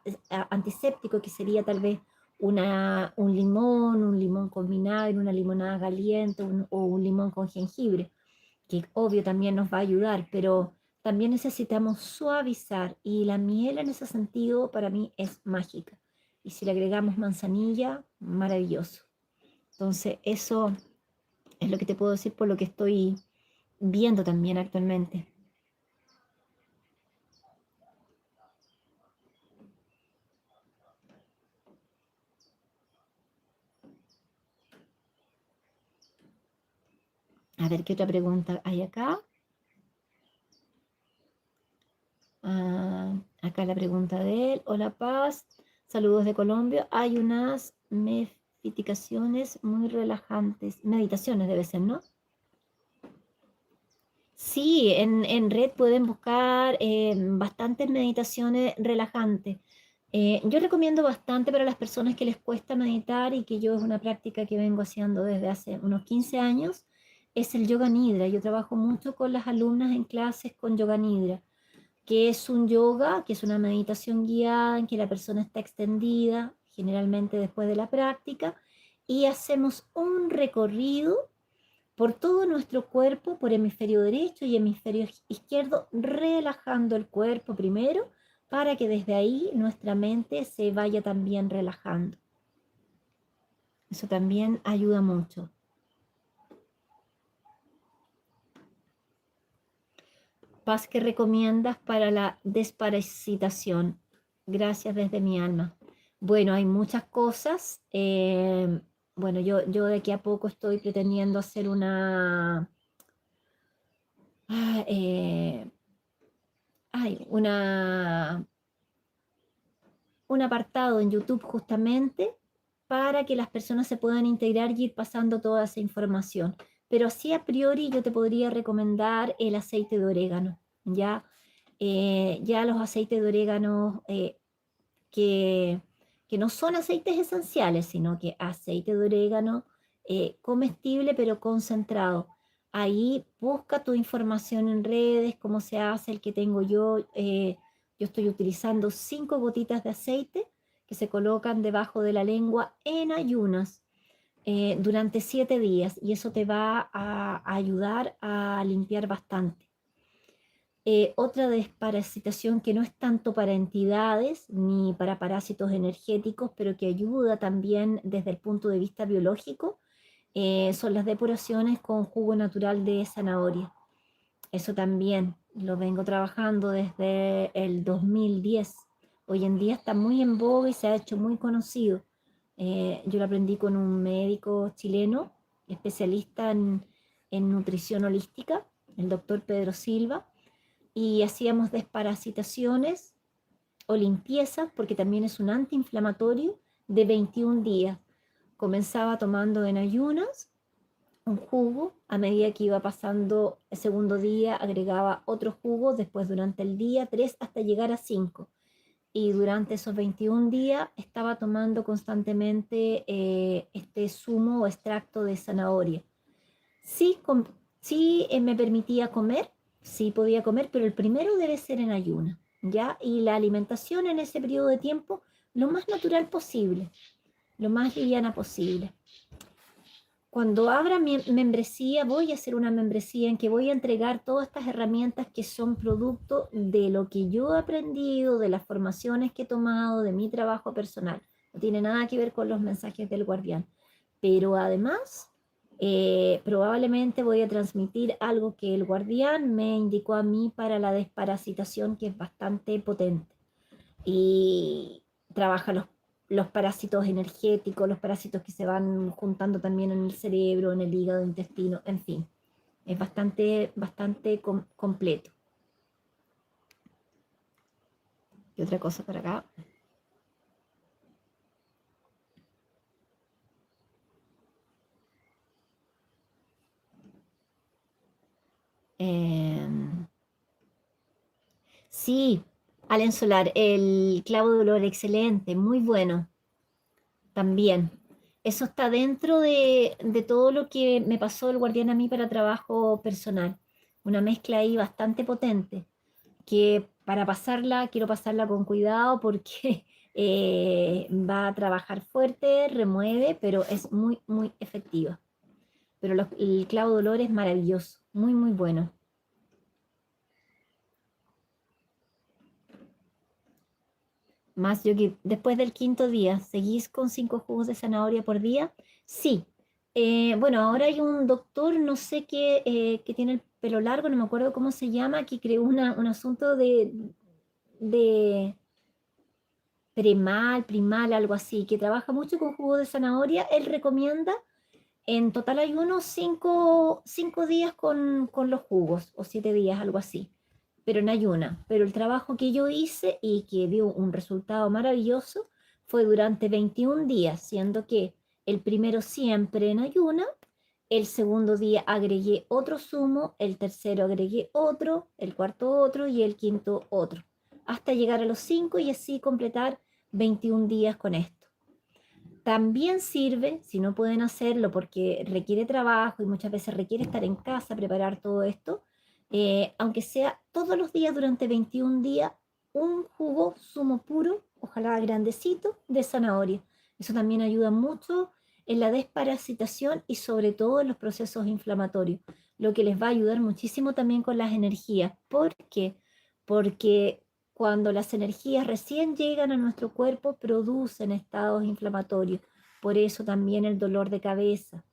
antiséptico, que sería tal vez un limón con vinagre, una limonada caliente o un limón con jengibre, que obvio también nos va a ayudar, pero también necesitamos suavizar y la miel en ese sentido para mí es mágica. Y si le agregamos manzanilla, maravilloso. Entonces, eso es lo que te puedo decir por lo que estoy viendo también actualmente. A ver, ¿qué otra pregunta hay acá? Acá la pregunta de él. Hola Paz, saludos de Colombia. Hay unas meditaciones muy relajantes. Meditaciones debe ser, ¿no? Sí, en red pueden buscar bastantes meditaciones relajantes. Yo recomiendo bastante para las personas que les cuesta meditar y que yo es una práctica que vengo haciendo desde hace unos 15 años, es el yoga nidra. Yo trabajo mucho con las alumnas en clases con yoga nidra, que es un yoga, que es una meditación guiada en que la persona está extendida, generalmente después de la práctica, y hacemos un recorrido por todo nuestro cuerpo, por hemisferio derecho y hemisferio izquierdo, relajando el cuerpo primero para que desde ahí nuestra mente se vaya también relajando. Eso también ayuda mucho. Paz que recomiendas para la desparasitación. Gracias desde mi alma. Bueno, hay muchas cosas. Bueno, yo de aquí a poco estoy pretendiendo hacer ah, eh, un apartado en YouTube justamente para que las personas se puedan integrar y ir pasando toda esa información. Pero así a priori yo te podría recomendar el aceite de orégano, ¿ya? Ya los aceites de orégano que, que no son aceites esenciales, sino que aceite de orégano comestible pero concentrado. Ahí busca tu información en redes, cómo se hace el que tengo yo. Yo estoy utilizando 5 gotitas de aceite que se colocan debajo de la lengua en ayunas durante 7 días y eso te va a ayudar a limpiar bastante. Otra desparasitación que no es tanto para entidades ni para parásitos energéticos, pero que ayuda también desde el punto de vista biológico, son las depuraciones con jugo natural de zanahoria. Eso también lo vengo trabajando desde el 2010. Hoy en día está muy en boga y se ha hecho muy conocido. Yo lo aprendí con un médico chileno, especialista en nutrición holística, el doctor Pedro Silva, y hacíamos desparasitaciones o limpiezas, porque también es un antiinflamatorio, de 21 días. Comenzaba tomando en ayunas un jugo, a medida que iba pasando el segundo día agregaba otro jugo, después durante el día 3 hasta llegar a 5. Y durante esos 21 días estaba tomando constantemente este zumo o extracto de zanahoria. Sí, sí me permitía comer, sí podía comer, pero el primero debe ser en ayuna, ¿ya? Y la alimentación en ese periodo de tiempo lo más natural posible, lo más liviana posible. Cuando abra mi membresía, voy a hacer una membresía en que voy a entregar todas estas herramientas que son producto de lo que yo he aprendido, de las formaciones que he tomado, de mi trabajo personal. No tiene nada que ver con los mensajes del guardián. Pero además, probablemente voy a transmitir algo que el guardián me indicó a mí para la desparasitación, que es bastante potente. Y trabaja los parásitos energéticos, los parásitos que se van juntando también en el cerebro, en el hígado, intestino, en fin. Es bastante completo. ¿Qué otra cosa por acá? Sí, Alen Solar, el clavo de olor, excelente, muy bueno también. Eso está dentro de todo lo que me pasó el guardián a mí para trabajo personal. Una mezcla ahí bastante potente, que para pasarla, quiero pasarla con cuidado porque va a trabajar fuerte, remueve, pero es muy, muy efectiva. Pero el clavo de olor es maravilloso, muy, muy bueno. Más yo que después del quinto día, ¿seguís con 5 jugos de zanahoria por día? Sí. Bueno, ahora hay un doctor, no sé qué, que tiene el pelo largo, no me acuerdo cómo se llama, que creó un asunto de primal, algo así, que trabaja mucho con jugo de zanahoria. Él recomienda, en total hay unos 5 días con los jugos, o 7 días, algo así, pero en ayuna. Pero el trabajo que yo hice y que dio un resultado maravilloso fue durante 21 días, siendo que el primero siempre en ayuna, el segundo día agregué otro zumo, el tercero agregué otro, el cuarto otro y el quinto otro, hasta llegar a los 5 y así completar 21 días con esto. También sirve, si no pueden hacerlo porque requiere trabajo y muchas veces requiere estar en casa, preparar todo esto, aunque sea todos los días durante 21 días, un jugo zumo puro, ojalá grandecito, de zanahoria. Eso también ayuda mucho en la desparasitación y sobre todo en los procesos inflamatorios, lo que les va a ayudar muchísimo también con las energías. ¿Por qué? Porque cuando las energías recién llegan a nuestro cuerpo, producen estados inflamatorios. Por eso también el dolor de cabeza.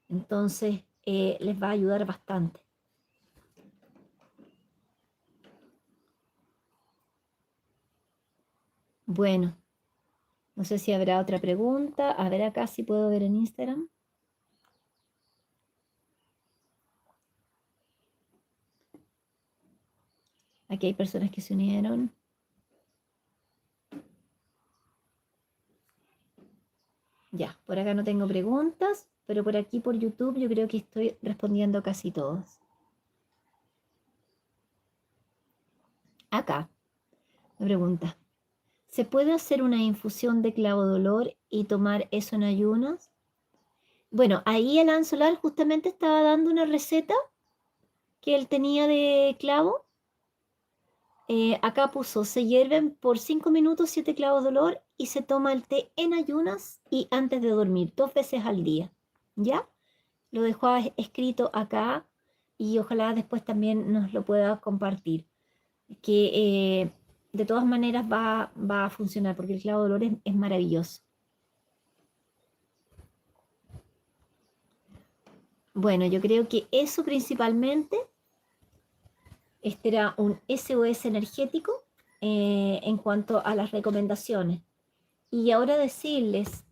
Entonces, les va a ayudar bastante. Bueno, no sé si habrá otra pregunta. A ver acá si puedo ver en Instagram. Aquí hay personas que se unieron. Ya, por acá no tengo preguntas, pero por aquí por YouTube yo creo que estoy respondiendo casi todos. Acá, me pregunta, ¿se puede hacer una infusión de clavo de olor y tomar eso en ayunas? Bueno, ahí Alan Solar justamente estaba dando una receta que él tenía de clavo. Acá puso, se hierven por 5 minutos 7 clavos de olor y se toma el té en ayunas y antes de dormir, 2 veces al día. ¿Ya? Lo dejó escrito acá y ojalá después también nos lo pueda compartir. Que de todas maneras va a funcionar porque el clavo de olor es maravilloso. Bueno, yo creo que eso principalmente. Este era un SOS energético en cuanto a las recomendaciones. Y ahora decirles,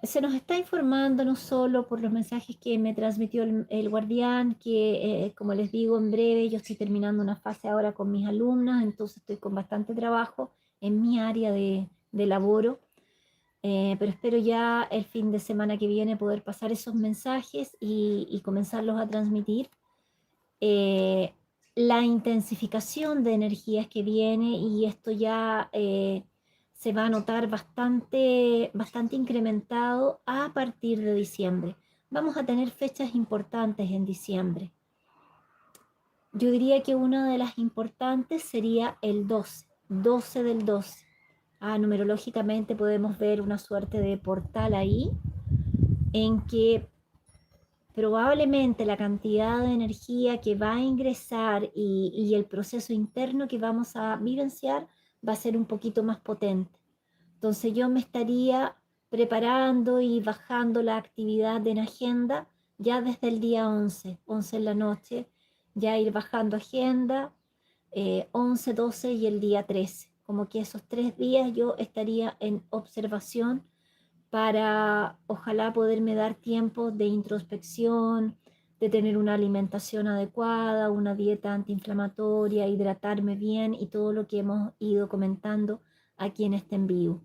se nos está informando no solo por los mensajes que me transmitió el guardián, que como les digo, en breve yo estoy terminando una fase ahora con mis alumnas, entonces estoy con bastante trabajo en mi área de laboro, pero espero ya el fin de semana que viene poder pasar esos mensajes y comenzarlos a transmitir. eh, la intensificación de energías que viene y esto ya se va a notar bastante, bastante incrementado a partir de diciembre. Vamos a tener fechas importantes en diciembre. Yo diría que una de las importantes sería el 12 del 12. Numerológicamente podemos ver una suerte de portal ahí en que probablemente la cantidad de energía que va a ingresar y el proceso interno que vamos a vivenciar va a ser un poquito más potente. Entonces yo me estaría preparando y bajando la actividad en agenda ya desde el día 11 en la noche, ya ir bajando agenda, 11, 12 y el día 13. Como que esos 3 días yo estaría en observación para ojalá poderme dar tiempo de introspección, de tener una alimentación adecuada, una dieta antiinflamatoria, hidratarme bien y todo lo que hemos ido comentando aquí en este en vivo.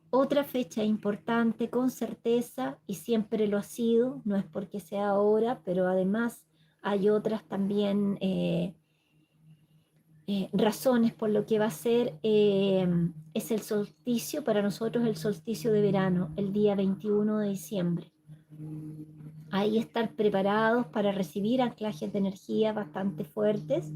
Otra fecha importante con certeza, y siempre lo ha sido, no es porque sea ahora, pero además hay otras también razones por lo que va a ser, es el solsticio, para nosotros el solsticio de verano, el día 21 de diciembre. Ahí estar preparados para recibir anclajes de energía bastante fuertes,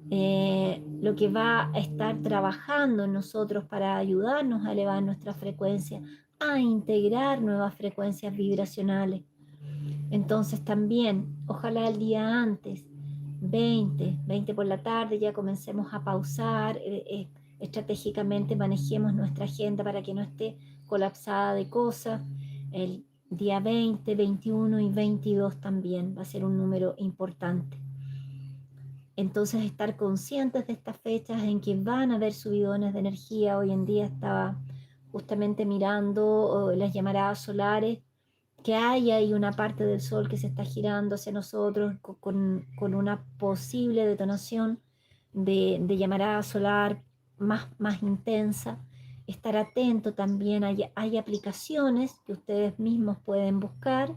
lo que va a estar trabajando en nosotros para ayudarnos a elevar nuestra frecuencia, a integrar nuevas frecuencias vibracionales. Entonces también, ojalá el día antes, 20 por la tarde, ya comencemos a pausar, estratégicamente manejemos nuestra agenda para que no esté colapsada de cosas. El día 20, 21 y 22 también va a ser un número importante. Entonces estar conscientes de estas fechas en que van a haber subidones de energía. Hoy en día estaba justamente mirando las llamaradas solares, que hay ahí una parte del sol que se está girando hacia nosotros con una posible detonación de llamarada solar más intensa. Estar atento también, hay aplicaciones que ustedes mismos pueden buscar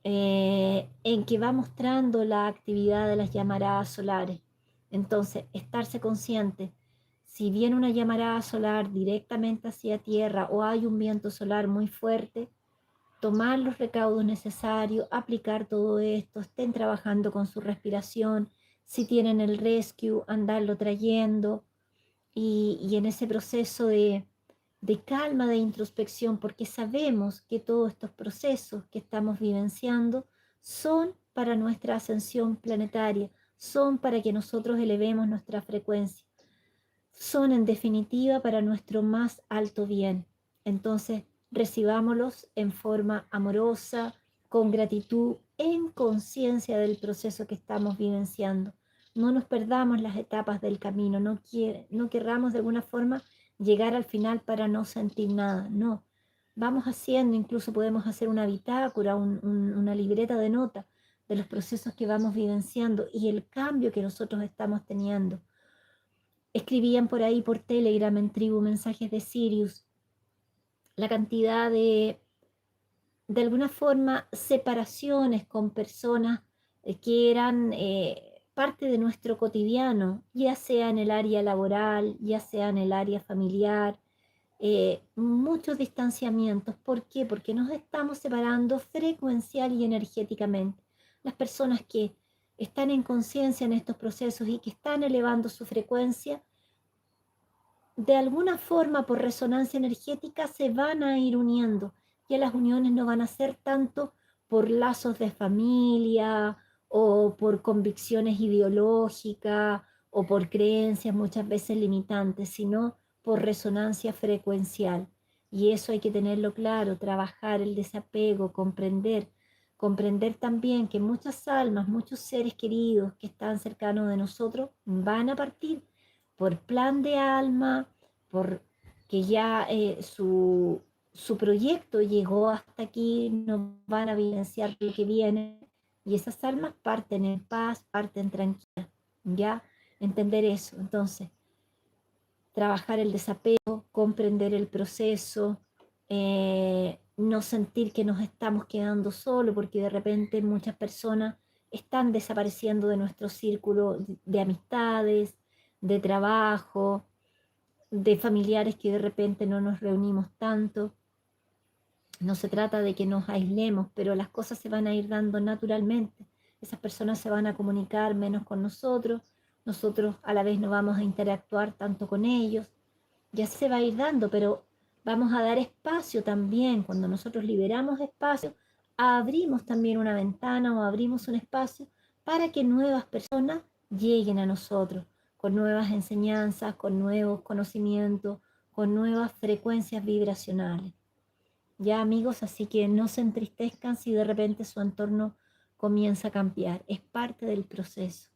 en que va mostrando la actividad de las llamaradas solares. Entonces, estarse consciente, si viene una llamarada solar directamente hacia Tierra o hay un viento solar muy fuerte, tomar los recaudos necesarios, aplicar todo esto, estén trabajando con su respiración, si tienen el rescue, andarlo trayendo y en ese proceso de calma, de introspección, porque sabemos que todos estos procesos que estamos vivenciando son para nuestra ascensión planetaria, son para que nosotros elevemos nuestra frecuencia, son en definitiva para nuestro más alto bien. Entonces, recibámoslos en forma amorosa, con gratitud, en conciencia del proceso que estamos vivenciando. No nos perdamos las etapas del camino, no querramos de alguna forma llegar al final para no sentir nada, no. Vamos haciendo, incluso podemos hacer una bitácora, una libreta de nota de los procesos que vamos vivenciando y el cambio que nosotros estamos teniendo. Escribían por ahí por Telegram en Tribu Mensajes de Sirius la cantidad de alguna forma, separaciones con personas que eran parte de nuestro cotidiano, ya sea en el área laboral, ya sea en el área familiar, muchos distanciamientos. ¿Por qué? Porque nos estamos separando frecuencial y energéticamente. Las personas que están en conciencia en estos procesos y que están elevando su frecuencia, de alguna forma por resonancia energética se van a ir uniendo. Ya las uniones no van a ser tanto por lazos de familia o por convicciones ideológicas o por creencias muchas veces limitantes, sino por resonancia frecuencial. Y eso hay que tenerlo claro, trabajar el desapego, comprender también que muchas almas, muchos seres queridos que están cercanos de nosotros van a partir por plan de alma, porque ya su proyecto llegó hasta aquí, no van a vivenciar lo que viene, y esas almas parten en paz, parten tranquilas, ¿ya? Entender eso. Entonces, trabajar el desapego, comprender el proceso, no sentir que nos estamos quedando solos, porque de repente muchas personas están desapareciendo de nuestro círculo de amistades, de trabajo, de familiares que de repente no nos reunimos tanto. No se trata de que nos aislemos, pero las cosas se van a ir dando naturalmente. Esas personas se van a comunicar menos con nosotros, nosotros a la vez no vamos a interactuar tanto con ellos. Ya se va a ir dando, pero vamos a dar espacio también. Cuando nosotros liberamos espacio, abrimos también una ventana o abrimos un espacio para que nuevas personas lleguen a nosotros con nuevas enseñanzas, con nuevos conocimientos, con nuevas frecuencias vibracionales. Ya amigos, así que no se entristezcan si de repente su entorno comienza a cambiar. Es parte del proceso.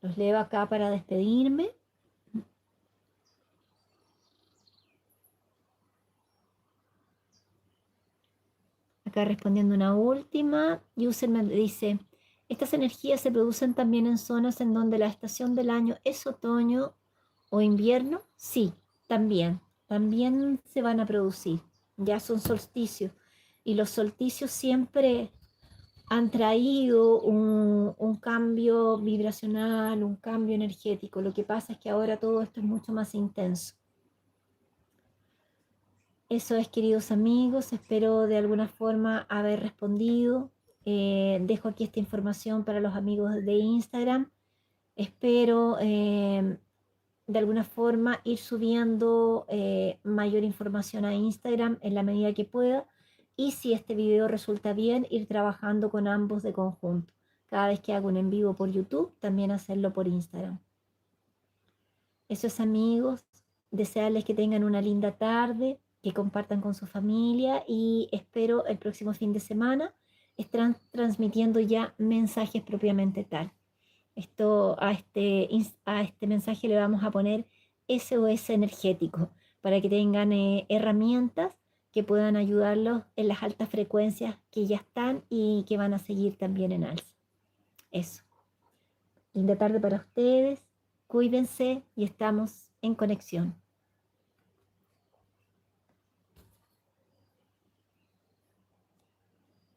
Los leo acá para despedirme. Acá respondiendo una última, User me dice, estas energías se producen también en zonas en donde la estación del año es otoño o invierno. Sí, también se van a producir. Ya son solsticios y los solsticios siempre han traído un cambio vibracional, un cambio energético. Lo que pasa es que ahora todo esto es mucho más intenso. Eso es, queridos amigos, espero de alguna forma haber respondido. Dejo aquí esta información para los amigos de Instagram. Espero de alguna forma ir subiendo mayor información a Instagram en la medida que pueda. Y si este video resulta bien, ir trabajando con ambos de conjunto. Cada vez que hago un en vivo por YouTube, también hacerlo por Instagram. Eso es, amigos. Desearles que tengan una linda tarde, que compartan con su familia y espero el próximo fin de semana están transmitiendo ya mensajes propiamente tal. A este mensaje le vamos a poner SOS energético para que tengan herramientas que puedan ayudarlos en las altas frecuencias que ya están y que van a seguir también en alza. Eso. Linda tarde para ustedes. Cuídense y estamos en conexión.